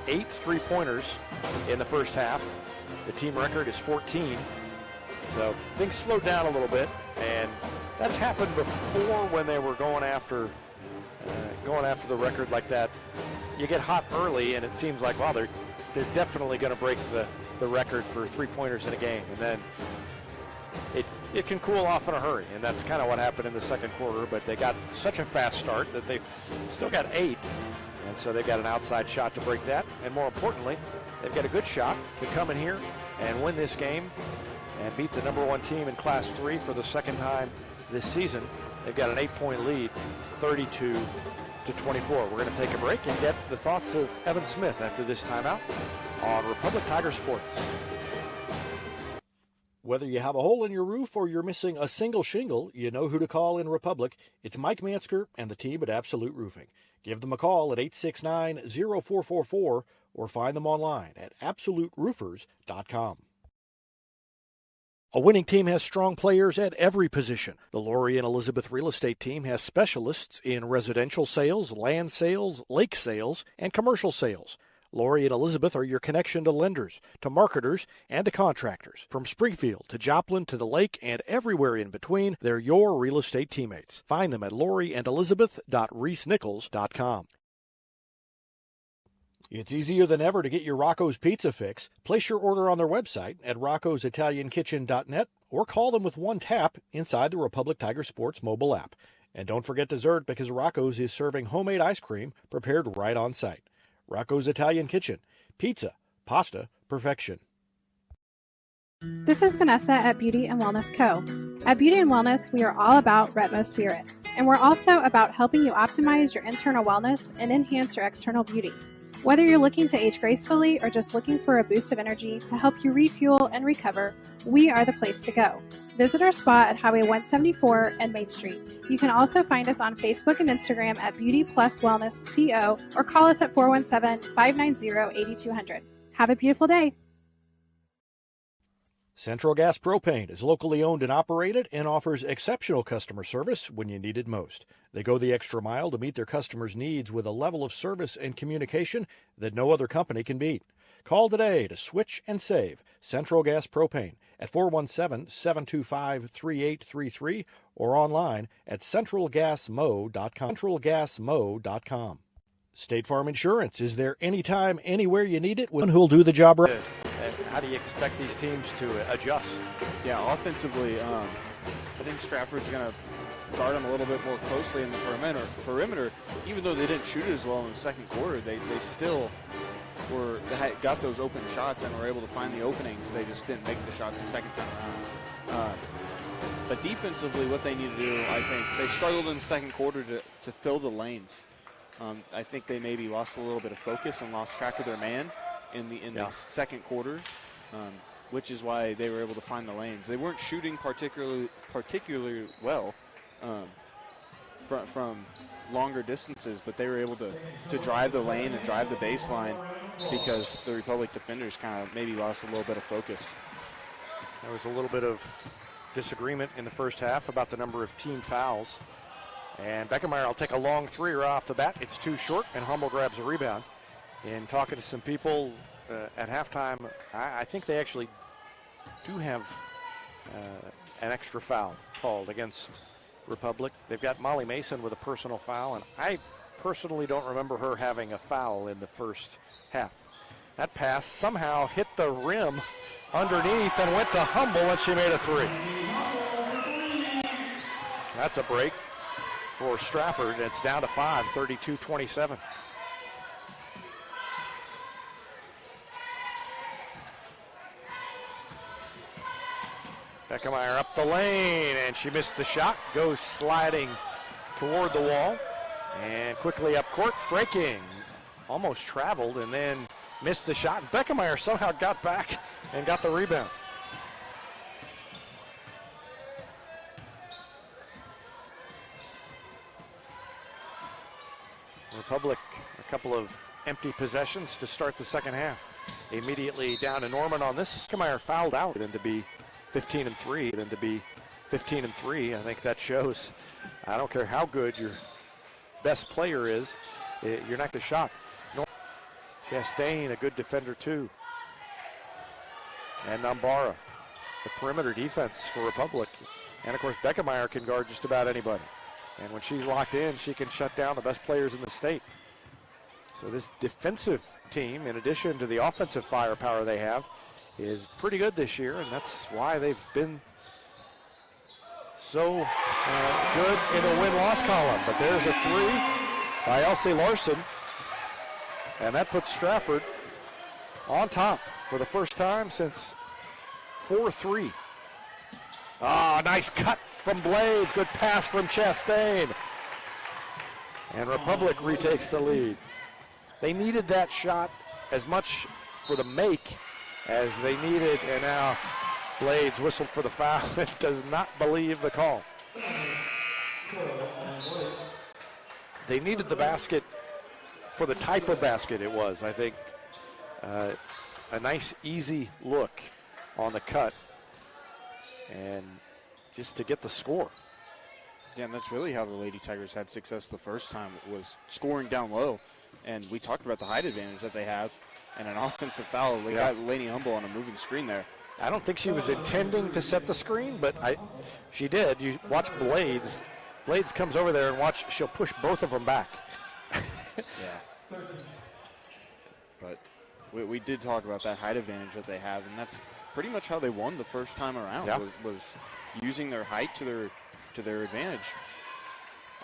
8 3-pointers in the first half. The team record is 14. So things slowed down a little bit, and that's happened before when they were going after the record like that. You get hot early, and it seems like, wow, they're definitely going to break the record for 3-pointers in a game, and then it can cool off in a hurry, and that's kind of what happened in the second quarter. But they got such a fast start that they've still got 8, and so they've got an outside shot to break that, and more importantly, they've got a good shot to come in here and win this game and beat the number 1 team in Class 3 for the second time this season. They've got an 8-point lead, 32-24. We're going to take a break and get the thoughts of Evan Smith after this timeout on Republic Tiger Sports. Whether you have a hole in your roof or you're missing a single shingle, you know who to call in Republic. It's Mike Mansker and the team at Absolute Roofing. Give them a call at 869-0444 or find them online at absoluteroofers.com. A winning team has strong players at every position. The Lori and Elizabeth Real Estate Team has specialists in residential sales, land sales, lake sales, and commercial sales. Lori and Elizabeth are your connection to lenders, to marketers, and to contractors. From Springfield to Joplin to the lake and everywhere in between, they're your real estate teammates. Find them at loriandelizabeth.reesnichols.com. It's easier than ever to get your Rocco's Pizza fix. Place your order on their website at roccositaliankitchen.net or call them with one tap inside the Republic Tiger Sports mobile app. And don't forget dessert, because Rocco's is serving homemade ice cream prepared right on site. Rocco's Italian Kitchen. Pizza, pasta, perfection. This is Vanessa at Beauty and Wellness Co. At Beauty and Wellness, we are all about Retmo Spirit. And we're also about helping you optimize your internal wellness and enhance your external beauty. Whether you're looking to age gracefully or just looking for a boost of energy to help you refuel and recover, we are the place to go. Visit our spa at Highway 174 and Main Street. You can also find us on Facebook and Instagram at Beauty Plus Wellness CO or call us at 417-590-8200. Have a beautiful day. Central Gas Propane is locally owned and operated and offers exceptional customer service when you need it most. They go the extra mile to meet their customers' needs with a level of service and communication that no other company can beat. Call today to switch and save Central Gas Propane at 417-725-3833 or online at centralgasmo.com. centralgasmo.com. State Farm Insurance is there anytime, anywhere you need it, with who'll do the job right. How do you expect these teams to adjust? Yeah, offensively, I think Strafford's going to guard them a little bit more closely in the perimeter. Even though they didn't shoot it as well in the second quarter, they still got those open shots and were able to find the openings. They just didn't make the shots the second time around. But defensively, what they need to do, I think, they struggled in the second quarter to fill the lanes. I think they maybe lost a little bit of focus and lost track of their man in the second quarter, which is why they were able to find the lanes. They weren't shooting particularly well from longer distances, but they were able to drive the lane and drive the baseline because the Republic defenders kind of maybe lost a little bit of focus. There was a little bit of disagreement in the first half about the number of team fouls. And Beckemeyer will take a long three right off the bat. It's too short, and Hummel grabs a rebound. In talking to some people at halftime, I think they actually do have an extra foul called against Republic. They've got Molly Mason with a personal foul, and I personally don't remember her having a foul in the first half. That pass somehow hit the rim underneath and went to Hummel, and she made a three. That's a break for Strafford. It's down to 5, 32-27. Beckemeyer up the lane, and she missed the shot. Goes sliding toward the wall, and quickly up court. Fraking almost traveled and then missed the shot. And Beckemeyer somehow got back and got the rebound. Republic, a couple of empty possessions to start the second half. Immediately down to Norman on this. Beckemeyer fouled out and to be 15-3. And to be 15-3, I think that shows. I don't care how good your best player is, you're not the shot. Chastain, a good defender too. And Nambara, the perimeter defense for Republic. And of course, Beckemeyer can guard just about anybody. And when she's locked in, she can shut down the best players in the state. So this defensive team, in addition to the offensive firepower they have, is pretty good this year, and that's why they've been so good in the win-loss column. But there's a three by Elsie Larson, and that puts Strafford on top for the first time since 4-3. Ah, nice cut from Blades. Good pass from Chastain. And Republic retakes the lead. They needed that shot as much for the make as they needed, and now Blades whistled for the foul and does not believe the call. They needed the basket for the type of basket it was. I think a nice, easy look on the cut, and just to get the score. Yeah, and that's really how the Lady Tigers had success the first time, was scoring down low. And we talked about the height advantage that they have, and an offensive foul. They got Lainey Humble on a moving screen there. I don't think she was intending to set the screen, but she did. You watch Blades. Blades comes over there and watch. She'll push both of them back. Yeah. But we did talk about that height advantage that they have, and that's pretty much how they won the first time around. Was using their height to their advantage.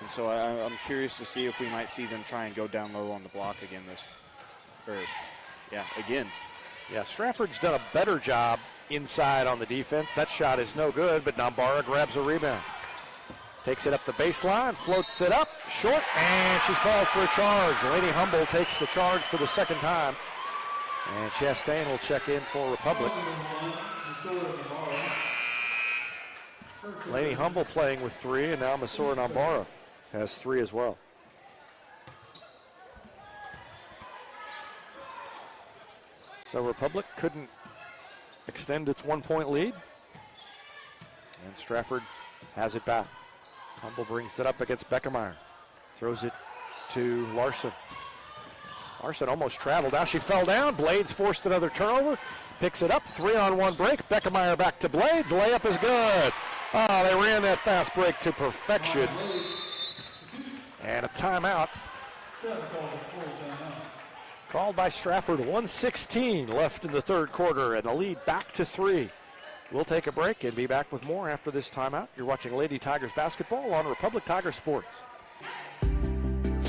And so I'm curious to see if we might see them try and go down low on the block again again. Yeah, Strafford's done a better job inside on the defense. That shot is no good, but Nambara grabs a rebound. Takes it up the baseline, floats it up, short, and she's called for a charge. Lady Humble takes the charge for the second time. And Chastain will check in for Republic. Lady Humble playing with 3, and now Masora Nambara has 3 as well. So Republic couldn't extend its 1-point lead. And Strafford has it back. Humble brings it up against Beckemeyer. Throws it to Larson. Larson almost traveled. Now she fell down. Blades forced another turnover. Picks it up. 3-on-1 break. Beckemeyer back to Blades. Layup is good. Oh, they ran that fast break to perfection. And a timeout. Called by Strafford. 1:16 left in the third quarter, and the lead back to 3. We'll take a break and be back with more after this timeout. You're watching Lady Tigers basketball on Republic Tiger Sports.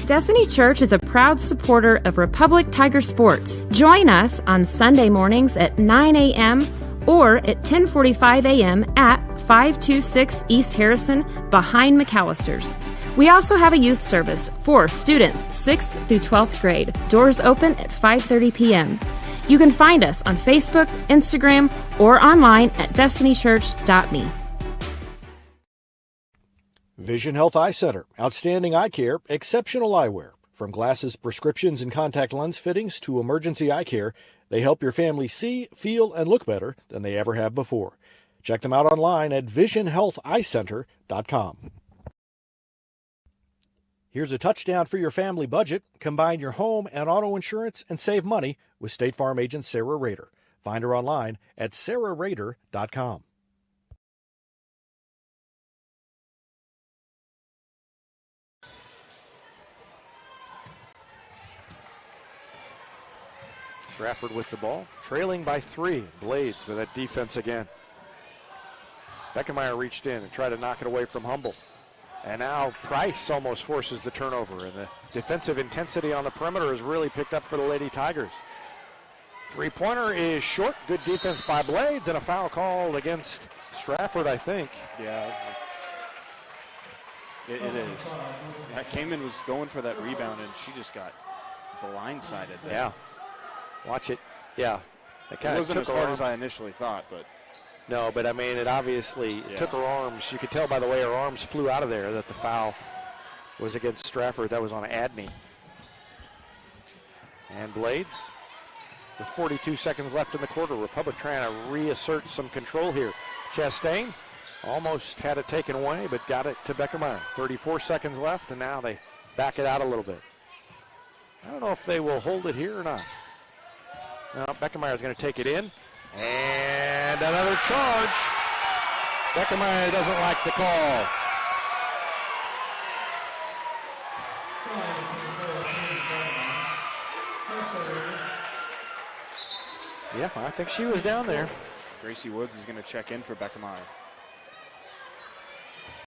Destiny Church is a proud supporter of Republic Tiger Sports. Join us on Sunday mornings at 9 a.m. or at 10:45 a.m. at 526 East Harrison behind McAllister's. We also have a youth service for students 6th through 12th grade. Doors open at 5:30 p.m. You can find us on Facebook, Instagram, or online at destinychurch.me. Vision Health Eye Center. Outstanding eye care, exceptional eyewear. From glasses, prescriptions, and contact lens fittings to emergency eye care, they help your family see, feel, and look better than they ever have before. Check them out online at visionhealtheyecenter.com. Here's a touchdown for your family budget. Combine your home and auto insurance and save money with State Farm agent Sarah Rader. Find her online at sarahrader.com. Strafford with the ball, trailing by 3. Blades with that defense again. Beckemeyer reached in and tried to knock it away from Humble. And now Price almost forces the turnover, and the defensive intensity on the perimeter has really picked up for the Lady Tigers. Three-pointer is short. Good defense by Blades, and a foul called against Strafford, I think. Yeah, it is. Yeah, Kamen was going for that rebound, and she just got blindsided there. Yeah. Watch it. Yeah. It wasn't as hard as I initially thought, but. No, but I mean, it obviously took her arms. You could tell by the way her arms flew out of there that the foul was against Strafford. That was on Adney. And Blades, with 42 seconds left in the quarter, Republic trying to reassert some control here. Chastain almost had it taken away, but got it to Beckemeyer. 34 seconds left, and now they back it out a little bit. I don't know if they will hold it here or not. Now, Beckemeyer's going to take it in. And another charge. Beckemeyer doesn't like the call. Yeah, I think she was down there. Gracie Woods is going to check in for Beckemeyer.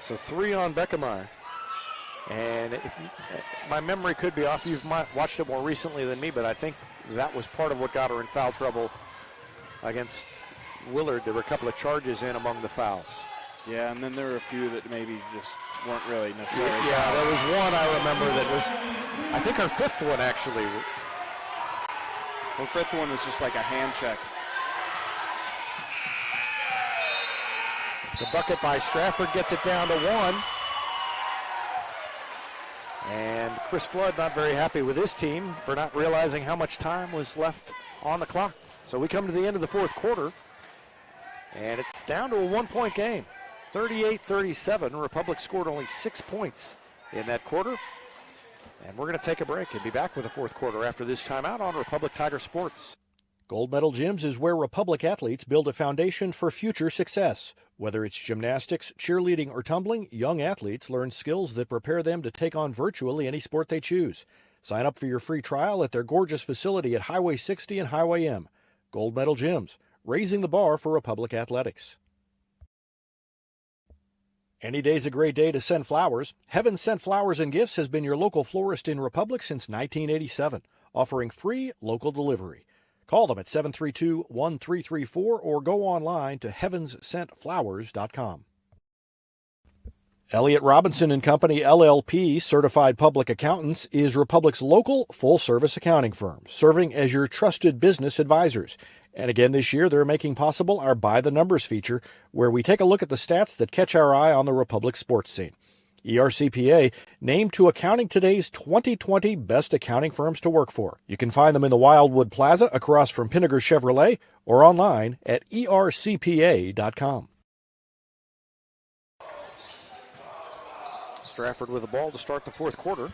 So 3 on Beckemeyer. And if my memory could be off, you've watched it more recently than me, but I think that was part of what got her in foul trouble against Willard. There were a couple of charges in among the fouls. Yeah, and then there were a few that maybe just weren't really necessary. Yeah, there was one I remember that was, I think her 5th one actually. Her 5th one was just like a hand check. The bucket by Strafford gets it down to 1. And Chris Flood not very happy with his team for not realizing how much time was left on the clock. So we come to the end of the fourth quarter, and it's down to a 1-point game. 38-37. Republic scored only 6 points in that quarter. And we're going to take a break and be back with the fourth quarter after this timeout on Republic Tiger Sports. Gold Medal Gyms is where Republic athletes build a foundation for future success. Whether it's gymnastics, cheerleading, or tumbling, young athletes learn skills that prepare them to take on virtually any sport they choose. Sign up for your free trial at their gorgeous facility at Highway 60 and Highway M. Gold Medal Gyms, raising the bar for Republic athletics. Any day's a great day to send flowers. Heaven Sent Flowers and Gifts has been your local florist in Republic since 1987, offering free local delivery. Call them at 732-1334 or go online to heavenssentflowers.com. Elliott Robinson and Company LLP, Certified Public Accountants, is Republic's local full-service accounting firm, serving as your trusted business advisors. And again this year, they're making possible our By the Numbers feature, where we take a look at the stats that catch our eye on the Republic sports scene. ERCPA named to Accounting Today's 2020 Best Accounting Firms to Work For. You can find them in the Wildwood Plaza across from Pinnager Chevrolet or online at ercpa.com. Strafford with the ball to start the fourth quarter.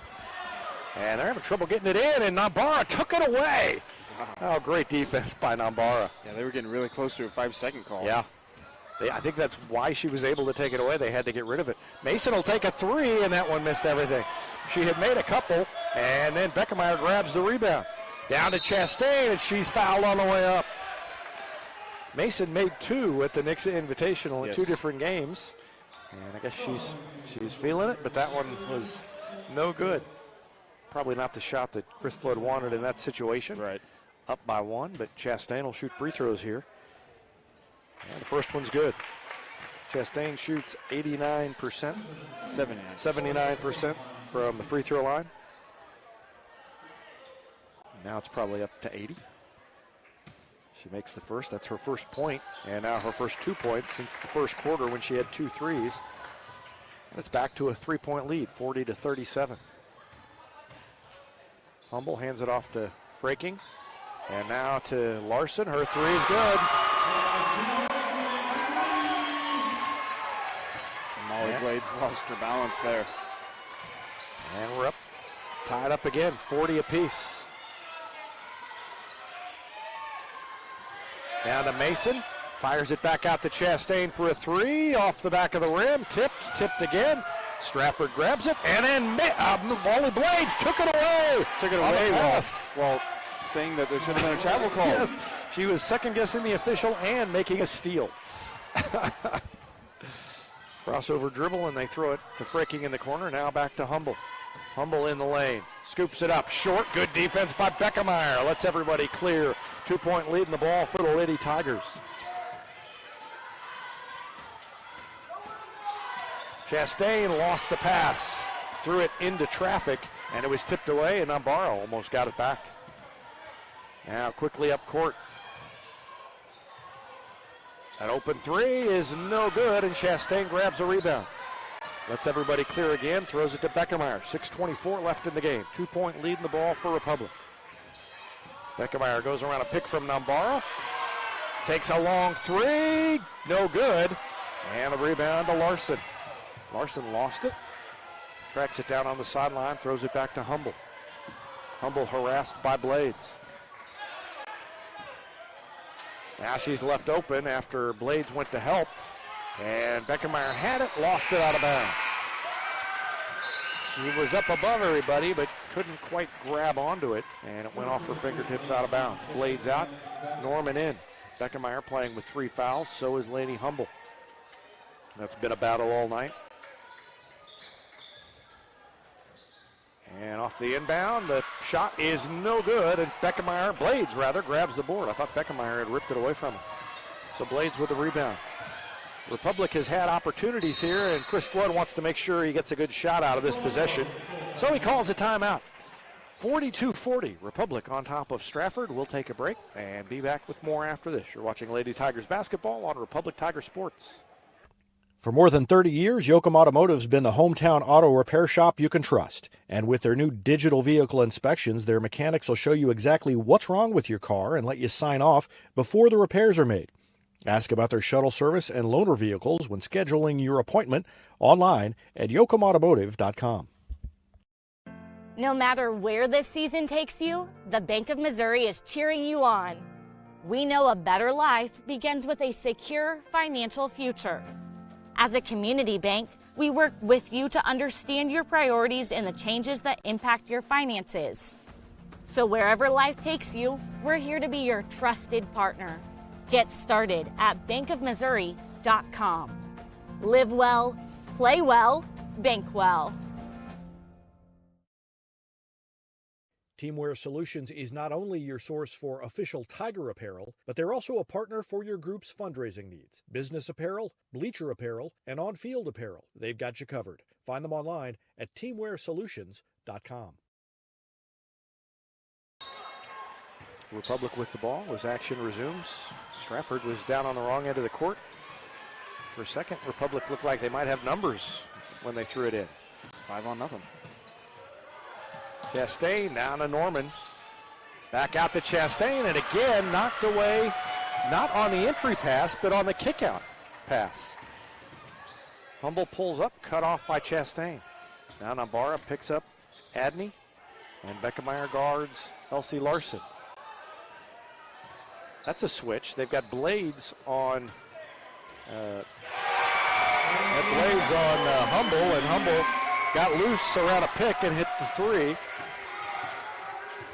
And they're having trouble getting it in, and Nambara took it away. Wow. Oh, great defense by Nambara. Yeah, they were getting really close to a 5-second call. Yeah. I think that's why she was able to take it away. They had to get rid of it. Mason will take a three, and that one missed everything. She had made a couple, and then Beckemeyer grabs the rebound. Down to Chastain, and she's fouled on the way up. Mason made two at the Nixa Invitational in 2 different games. And I guess she's feeling it, but that one was no good. Probably not the shot that Chris Flood wanted in that situation. Right. Up by 1, but Chastain will shoot free throws here. And the first one's good. Chastain shoots 89%. 79% from the free throw line. Now it's probably up to 80. She makes the first. That's her first point. And now her first 2 points since the first quarter when she had 2 threes. And it's back to a 3-point lead, 40-37. Humble hands it off to Fraking. And now to Larson. Her three is good. Molly Blades lost her balance there. And we're up, tied up again, 40 apiece. Down to Mason, fires it back out to Chastain for a three, off the back of the rim, tipped again. Strafford grabs it, and then Molly Blades took it away. Well, saying that there should have been a travel call. Yes, she was second-guessing the official and making a steal. Crossover dribble, and they throw it to Fricking in the corner. Now back to Humble. Humble in the lane. Scoops it up. Short. Good defense by Beckemeyer. Lets everybody clear. 2-point lead in the ball for the Lady Tigers. Chastain lost the pass. Threw it into traffic, and it was tipped away, and Nambara almost got it back. Now quickly up court. An open three is no good, and Chastain grabs a rebound. Lets everybody clear again, throws it to Beckemeyer. 6:24 left in the game. 2-point lead in the ball for Republic. Beckemeyer goes around a pick from Nambara. Takes a long three, no good. And a rebound to Larson. Larson lost it. Tracks it down on the sideline, throws it back to Humble. Humble harassed by Blades. Now she's left open after Blades went to help. And Beckemeyer had it, lost it out of bounds. She was up above everybody, but couldn't quite grab onto it. And it went off her fingertips out of bounds. Blades out, Norman in. Beckemeyer playing with 3 fouls, so is Lady Humble. That's been a battle all night. And off the inbound, the shot is no good, and Blades grabs the board. I thought Beckemeyer had ripped it away from him. So Blades with the rebound. Republic has had opportunities here, and Chris Flood wants to make sure he gets a good shot out of this possession. So he calls a timeout. 42-40, Republic on top of Strafford. We'll take a break and be back with more after this. You're watching Lady Tigers basketball on Republic Tiger Sports. For more than 30 years, Yoakum Automotive's been the hometown auto repair shop you can trust. And with their new digital vehicle inspections, their mechanics will show you exactly what's wrong with your car and let you sign off before the repairs are made. Ask about their shuttle service and loaner vehicles when scheduling your appointment online at yoakumautomotive.com. No matter where this season takes you, the Bank of Missouri is cheering you on. We know a better life begins with a secure financial future. As a community bank, we work with you to understand your priorities and the changes that impact your finances. So wherever life takes you, we're here to be your trusted partner. Get started at bankofmissouri.com. Live well, play well, bank well. Teamwear Solutions is not only your source for official Tiger apparel, but they're also a partner for your group's fundraising needs. Business apparel, bleacher apparel, and on-field apparel. They've got you covered. Find them online at teamwearsolutions.com. Republic with the ball as action resumes. Strafford was down on the wrong end of the court. For a second, Republic looked like they might have numbers when they threw it in. 5-0. Chastain down to Norman. Back out to Chastain, and again knocked away, not on the entry pass, but on the kickout pass. Humble pulls up, cut off by Chastain. Now Nambara picks up Adney, and Beckemeyer guards Elsie Larson. That's a switch. They've got Blades on Humble, and Humble got loose around a pick and hit the three.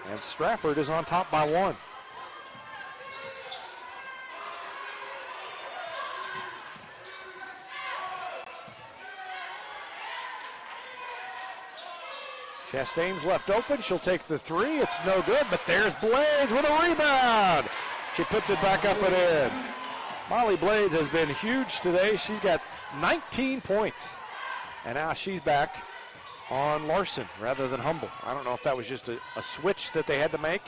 And Strafford is on top by one. Chastain's left open. She'll take the three. It's no good, but there's Blades with a rebound. She puts it back up and in. Molly Blades has been huge today. She's got 19 points. And now she's back on Larson rather than Humble. I don't know if that was just a switch that they had to make.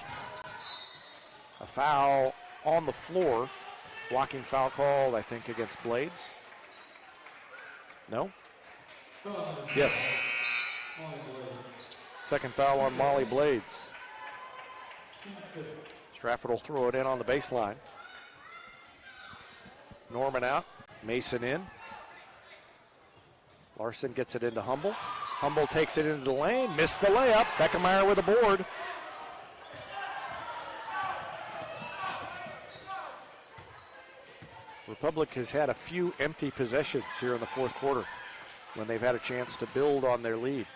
A foul on the floor. Blocking foul called, I think, against Blades. No? Yes. Second foul on Molly Blades. Strafford will throw it in on the baseline. Norman out, Mason in. Larson gets it into Humble. Humble takes it into the lane, missed the layup. Beckemeyer with a board. Republic has had a few empty possessions here in the fourth quarter when they've had a chance to build on their lead.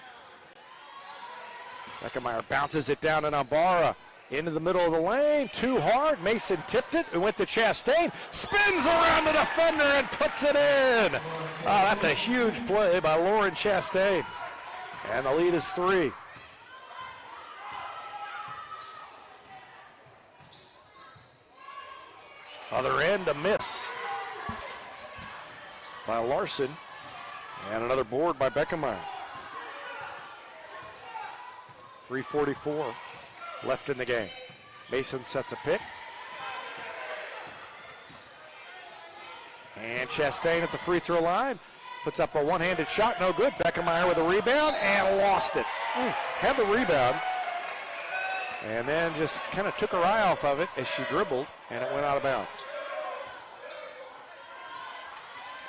Beckemeyer bounces it down to Nambara. Into the middle of the lane, too hard. Mason tipped it. It went to Chastain. Spins around the defender and puts it in. Oh, that's a huge play by Lauren Chastain. And the lead is 3. Other end, a miss by Larson. And another board by Beckemeyer. 3:44 left in the game. Mason sets a pick. And Chastain at the free throw line. Puts up a one-handed shot, no good. Beckemeyer with a rebound and lost it. Had the rebound. And then just kind of took her eye off of it as she dribbled, and it went out of bounds.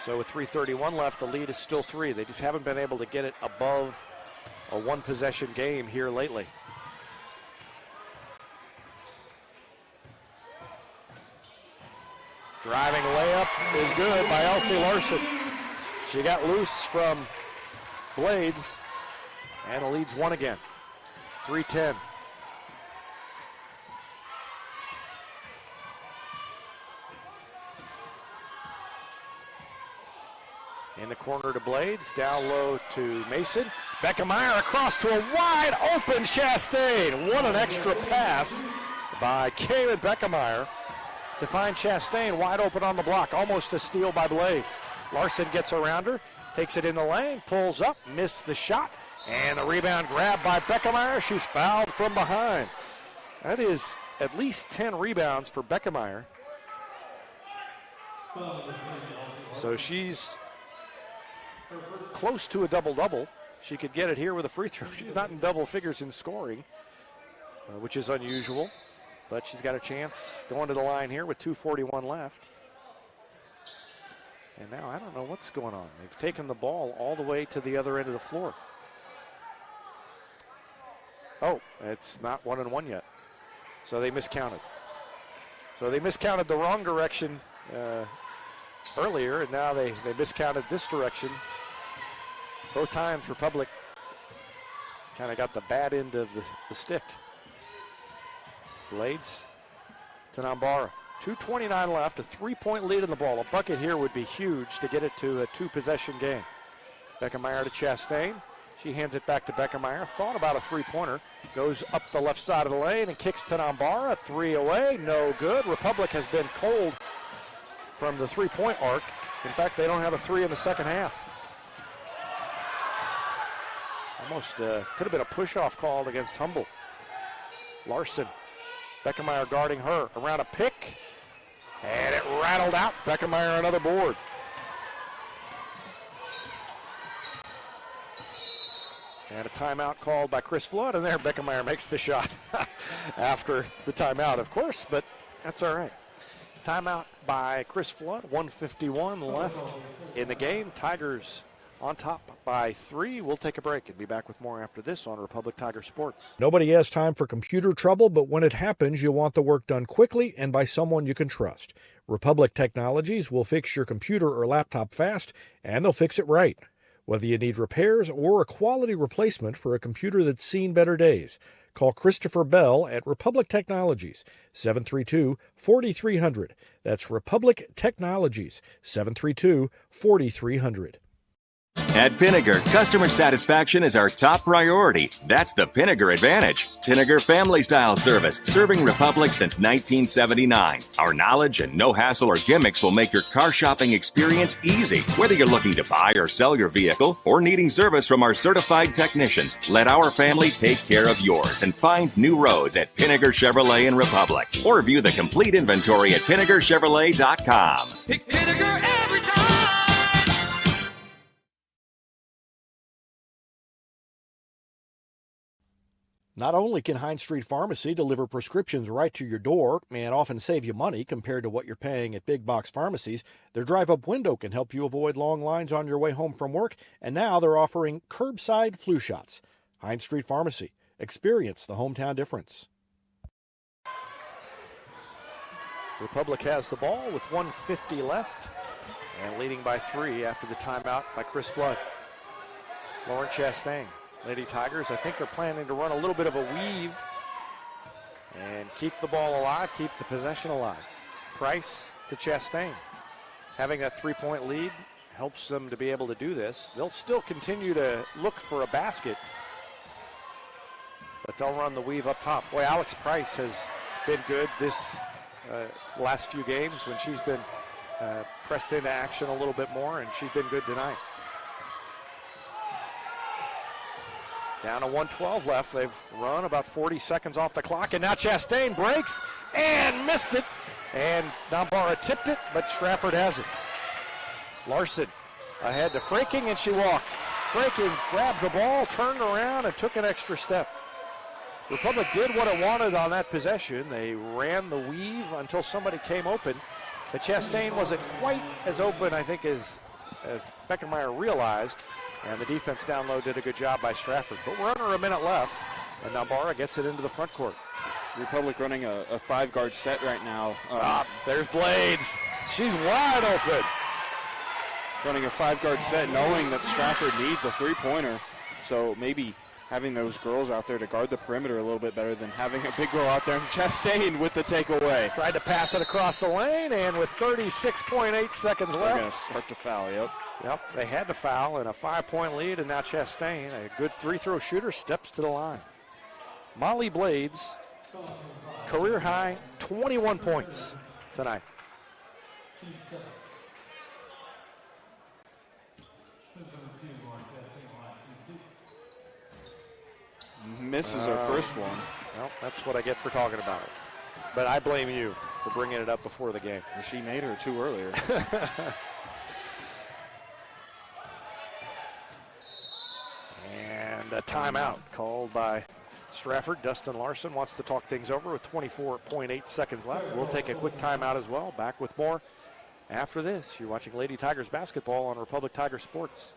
So with 3:31 left, the lead is still 3. They just haven't been able to get it above a one-possession game here lately. Driving layup is good by Elsie Larson. She got loose from Blades, and the lead's 1 again. 3:10. In the corner to Blades, down low to Mason. Beckemeyer across to a wide open Chastain. What an extra pass by Kaylin Beckemeyer to find Chastain wide open on the block. Almost a steal by Blades. Larson gets around her, takes it in the lane, pulls up, missed the shot, and a rebound grab by Beckemeyer. She's fouled from behind. That is at least 10 rebounds for Beckemeyer. So she's close to a double-double. She could get it here with a free throw. She's not in double figures in scoring, which is unusual, but she's got a chance going to the line here with 2:41 left. And now I don't know what's going on. They've taken the ball all the way to the other end of the floor. Oh, it's not 1-1 yet. So they miscounted. So they miscounted the wrong direction earlier, and now they miscounted this direction. Both times Republic kind of got the bad end of the stick. Blades to Nambara. 2:29 left, a 3-point lead in the ball. A bucket here would be huge to get it to a 2-possession game. Beckemeyer to Chastain. She hands it back to Beckermeyer. Thought about a three-pointer. Goes up the left side of the lane and kicks to Nambara. 3 away, no good. Republic has been cold from the three-point arc. In fact, they don't have a three in the second half. Almost could have been a push-off called against Humble. Larson, Beckermeyer guarding her. Around a pick, and it rattled out. Beckermeyer another board. And a timeout called by Chris Flood, and there Beckermeyer makes the shot after the timeout, of course, but that's all right. Timeout by Chris Flood, 1:51 left in the game. Tigers on top by 3. We'll take a break and be back with more after this on Republic Tiger Sports. Nobody has time for computer trouble, but when it happens, you want the work done quickly and by someone you can trust. Republic Technologies will fix your computer or laptop fast, and they'll fix it right. Whether you need repairs or a quality replacement for a computer that's seen better days, call Christopher Bell at Republic Technologies, 732-4300. That's Republic Technologies, 732-4300. At Pinnaker, customer satisfaction is our top priority. That's the Pinnaker Advantage. Pinnaker Family Style Service, serving Republic since 1979. Our knowledge and no hassle or gimmicks will make your car shopping experience easy. Whether you're looking to buy or sell your vehicle or needing service from our certified technicians, let our family take care of yours and find new roads at Pinnaker Chevrolet in Republic. Or view the complete inventory at PinnakerChevrolet.com. Pick Pinnaker every time. Not only can Hines Street Pharmacy deliver prescriptions right to your door and often save you money compared to what you're paying at big box pharmacies, their drive-up window can help you avoid long lines on your way home from work, and now they're offering curbside flu shots. Hines Street Pharmacy. Experience the hometown difference. Republic has the ball with 1:50 left and leading by 3 after the timeout by Chris Flood. Lauren Chastain. Lady Tigers, I think, are planning to run a little bit of a weave and keep the ball alive, keep the possession alive. Price to Chastain. Having that three-point lead helps them to be able to do this. They'll still continue to look for a basket, but they'll run the weave up top. Boy, Alex Price has been good this last few games when she's been pressed into action a little bit more, and she's been good tonight. Down to 1:12 left. They've run about 40 seconds off the clock, and now Chastain breaks and missed it. And Nambara tipped it, but Strafford has it. Larson ahead to Fraking, and she walked. Fraking grabbed the ball, turned around, and took an extra step. Republic did what it wanted on that possession. They ran the weave until somebody came open. But Chastain wasn't quite as open, I think, as Beckermeyer realized. And the defense down low did a good job by Strafford. But we're under a minute left, and Nambara gets it into the front court. Republic running a 5-guard set right now. There's Blades. She's wide open. Running a 5-guard set knowing that Strafford needs a three-pointer. So maybe having those girls out there to guard the perimeter a little bit better than having a big girl out there. Chastain with the takeaway. Tried to pass it across the lane, and with 36.8 seconds left. They're going to start to foul, Yep, they had to foul in a 5-point lead, and now Chastain, a good free-throw shooter, steps to the line. Molly Blades, career high, 21 points tonight. Misses her first one. Well, that's what I get for talking about it. But I blame you for bringing it up before the game. She made her two earlier. And a timeout called by Strafford. Dustin Larson wants to talk things over with 24.8 seconds left. We'll take a quick timeout as well. Back with more after this. You're watching Lady Tigers basketball on Republic Tiger Sports.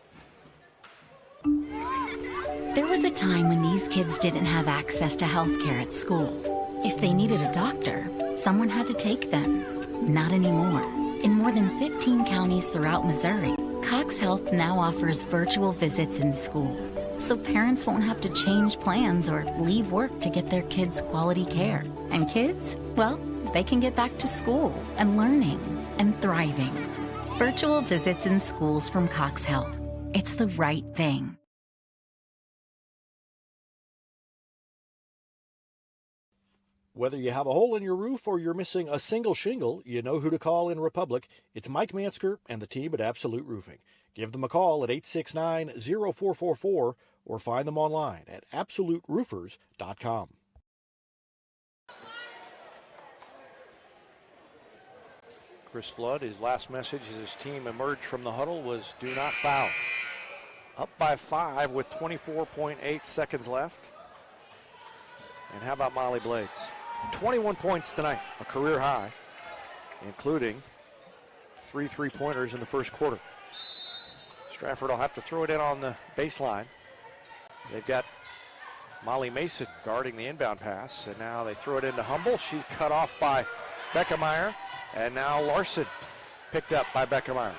There was a time when these kids didn't have access to health care at school. If they needed a doctor, someone had to take them. Not anymore. In more than 15 counties throughout Missouri, Cox Health now offers virtual visits in school, so parents won't have to change plans or leave work to get their kids quality care. And kids, well, they can get back to school and learning and thriving. Virtual visits in schools from Cox Health. It's the right thing. Whether you have a hole in your roof or you're missing a single shingle, you know who to call in Republic. It's Mike Mansker and the team at Absolute Roofing. Give them a call at 869-0444 or find them online at absoluteroofers.com. Chris Flood, his last message as his team emerged from the huddle was do not foul. Up by 5 with 24.8 seconds left. And how about Molly Blades? 21 points tonight, a career high, including 3 3-pointers in the first quarter. Strafford will have to throw it in on the baseline. They've got Molly Mason guarding the inbound pass, and now they throw it into Humble. She's cut off by Beckemeyer, and now Larson picked up by Beckemeyer.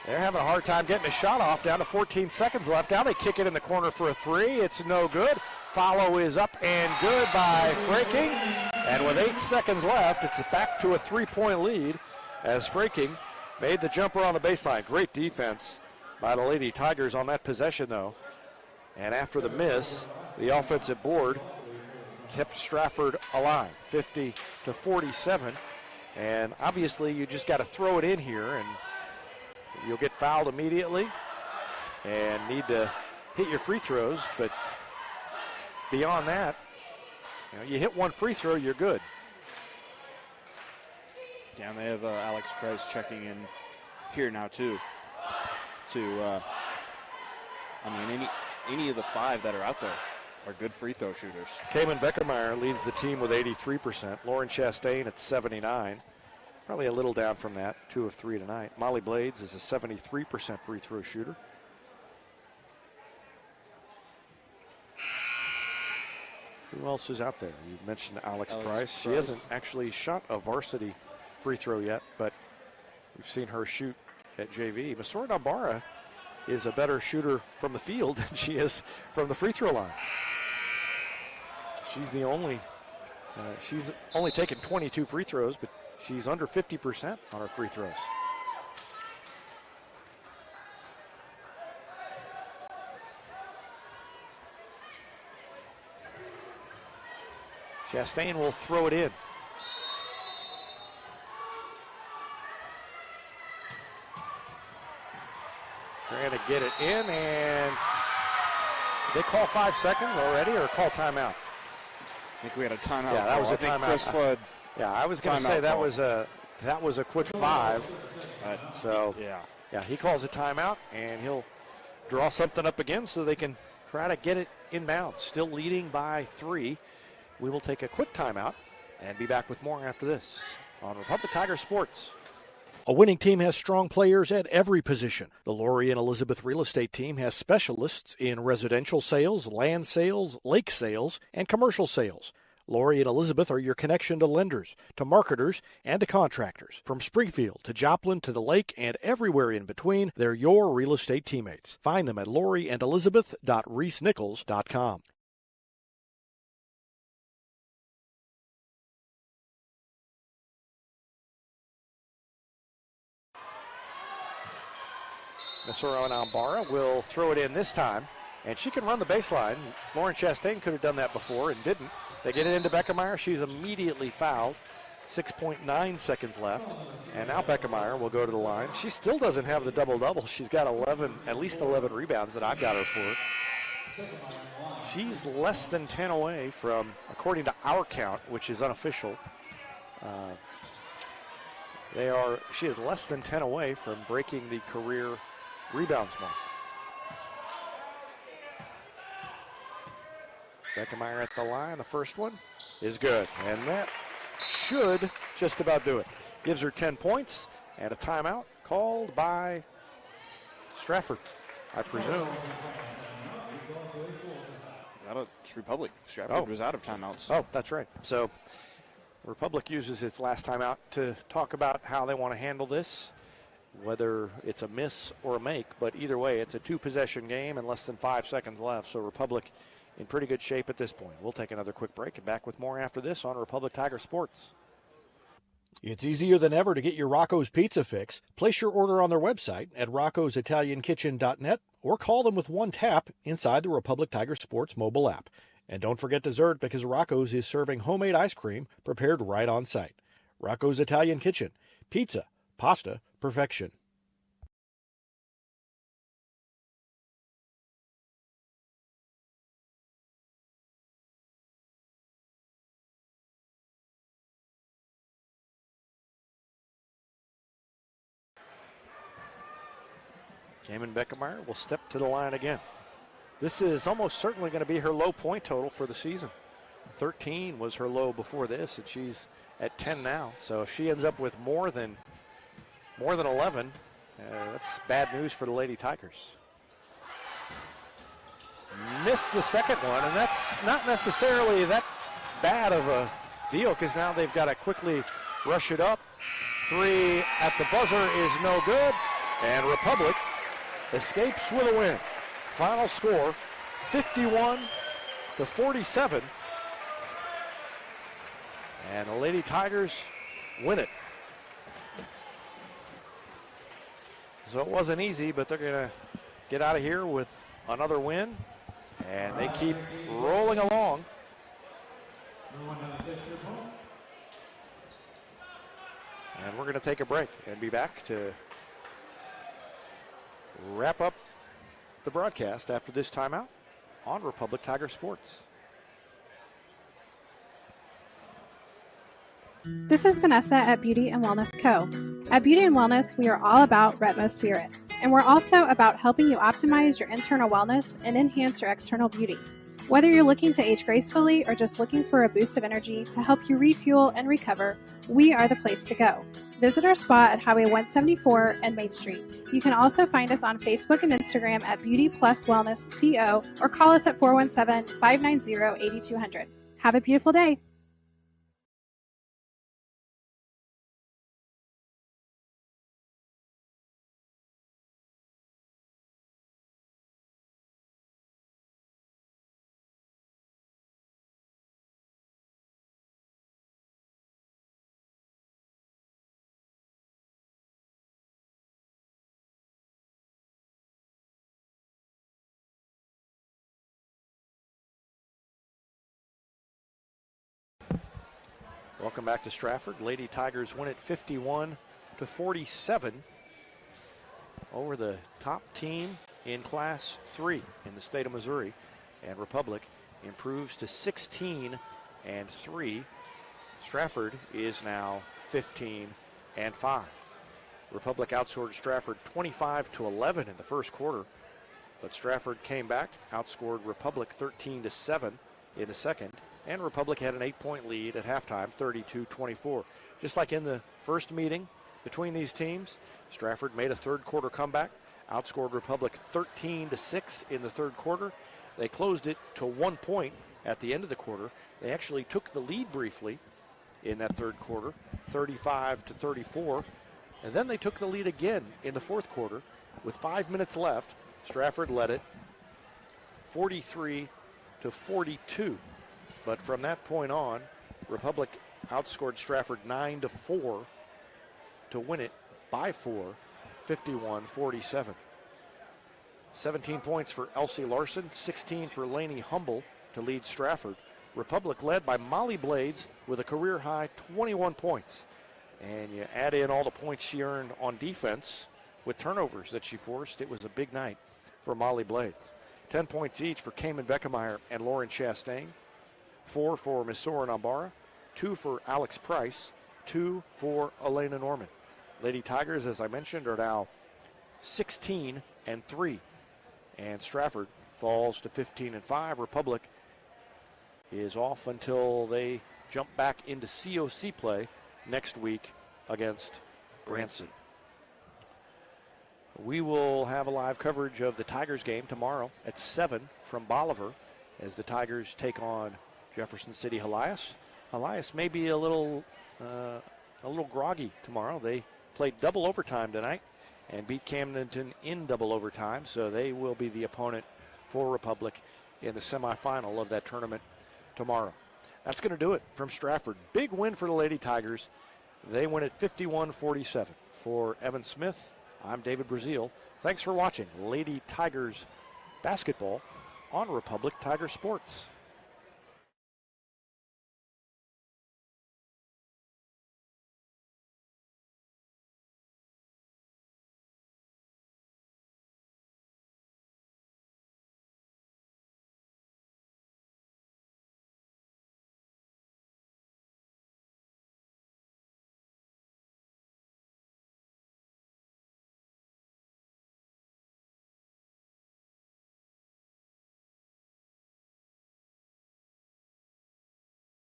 They're having a hard time getting a shot off, down to 14 seconds left. Now they kick it in the corner for a 3. It's no good. Follow is up and good by Fraking. And with 8 seconds left, it's back to a 3-point lead as Fraking made the jumper on the baseline. Great defense by the Lady Tigers on that possession, though. And after the miss, the offensive board kept Strafford alive, 50-47. And obviously, you just got to throw it in here, and you'll get fouled immediately and need to hit your free throws. But beyond that, you hit one free throw, you're good. Yeah, and they have Alex Price checking in here now, too. Any of the 5 that are out there are good free throw shooters. Kamen Beckemeyer leads the team with 83%. Lauren Chastain at 79%. Probably a little down from that, 2 of 3 tonight. Molly Blades is a 73% free throw shooter. Who else is out there? You mentioned Alex Price. She hasn't actually shot a varsity free throw yet, but we've seen her shoot at JV. Masora Nambara is a better shooter from the field than she is from the free throw line. She's only taken 22 free throws, but she's under 50% on her free throws. Chastain will throw it in. Trying to get it in, and they call 5 seconds already or call timeout? I think we had a timeout. Yeah, that was a timeout. Chris Flood. Yeah, I was going to say that was a quick 5. So yeah, he calls a timeout, and he'll draw something up again so they can try to get it inbound. Still leading by 3. We will take a quick timeout and be back with more after this on Republic Tiger Sports. A winning team has strong players at every position. The Lori and Elizabeth Real Estate Team has specialists in residential sales, land sales, lake sales, and commercial sales. Lori and Elizabeth are your connection to lenders, to marketers, and to contractors. From Springfield to Joplin to the lake and everywhere in between, they're your real estate teammates. Find them at loriandelizabeth.reesnichols.com. Masora Nambara will throw it in this time, and she can run the baseline. Lauren Chastain could have done that before and didn't. They get it into Beckemeyer. She's immediately fouled. 6.9 seconds left, and now Beckemeyer will go to the line. She still doesn't have the double-double. She's got at least 11 rebounds that I've got her for. She's less than 10 away from, according to our count, which is unofficial, she is less than 10 away from breaking the career rebounds mark. Beckemeyer at the line. The first one is good, and that should just about do it. Gives her 10 points and a timeout called by Strafford, I presume. It's Republic. Strafford was out of timeouts. Oh, that's right. So Republic uses its last timeout to talk about how they want to handle this, whether it's a miss or a make, but either way, it's a 2-possession game and less than 5 seconds left, so Republic in pretty good shape at this point. We'll take another quick break and back with more after this on Republic Tiger Sports. It's easier than ever to get your Rocco's Pizza fix. Place your order on their website at roccositaliankitchen.net or call them with one tap inside the Republic Tiger Sports mobile app. And don't forget dessert, because Rocco's is serving homemade ice cream prepared right on site. Rocco's Italian Kitchen. Pizza, pasta, perfection. Cayman Beckemeyer will step to the line again. This is almost certainly going to be her low point total for the season. 13 was her low before this, and she's at 10 now. So if she ends up with more than 11, that's bad news for the Lady Tigers. Missed the second one, and that's not necessarily that bad of a deal, because now they've got to quickly rush it up. 3 at the buzzer is no good, and Republic escapes with a win. Final score, 51-47. And the Lady Tigers win it. So it wasn't easy, but they're going to get out of here with another win. And they keep rolling along. And we're going to take a break and be back to wrap up the broadcast after this timeout on Republic Tiger Sports. This is Vanessa at Beauty and Wellness Co. At Beauty and Wellness, we are all about Retmo Spirit, and we're also about helping you optimize your internal wellness and enhance your external beauty. Whether you're looking to age gracefully or just looking for a boost of energy to help you refuel and recover, we are the place to go. Visit our spa at Highway 174 and Main Street. You can also find us on Facebook and Instagram at Beauty Plus Wellness CO, or call us at 417-590-8200. Have a beautiful day. Welcome back to Strafford. Lady Tigers win it 51-47 over the top team in Class 3 in the state of Missouri. And Republic improves to 16-3. Strafford is now 15-5. Republic outscored Strafford 25-11 in the first quarter, but Strafford came back, outscored Republic 13-7 in the second. And Republic had an 8-point lead at halftime, 32-24. Just like in the first meeting between these teams, Strafford made a third quarter comeback, outscored Republic 13-6 in the third quarter. They closed it to 1 point at the end of the quarter. They actually took the lead briefly in that third quarter, 35-34. And then they took the lead again in the fourth quarter. With 5 minutes left, Strafford led it 43-42. But from that point on, Republic outscored Strafford 9-4 to win it by 4, 51-47. 17 points for Elsie Larson, 16 for Lainey Humble to lead Strafford. Republic led by Molly Blades with a career-high 21 points. And you add in all the points she earned on defense with turnovers that she forced, it was a big night for Molly Blades. 10 points each for Cayman Beckemeyer and Lauren Chastain. 4 for Miss Soren Ambara, 2 for Alex Price, 2 for Elena Norman. Lady Tigers, as I mentioned, are now 16-3, and Strafford falls to 15-5. Republic is off until they jump back into COC play next week against Branson. We will have a live coverage of the Tigers game tomorrow at 7 from Bolivar as the Tigers take on Jefferson City Helias. Helias may be a little groggy tomorrow. They played double overtime tonight and beat Camdenton in double overtime, so they will be the opponent for Republic in the semifinal of that tournament tomorrow. That's going to do it from Strafford. Big win for the Lady Tigers. They win at 51-47. For Evan Smith, I'm David Brazil. Thanks for watching Lady Tigers basketball on Republic Tiger Sports.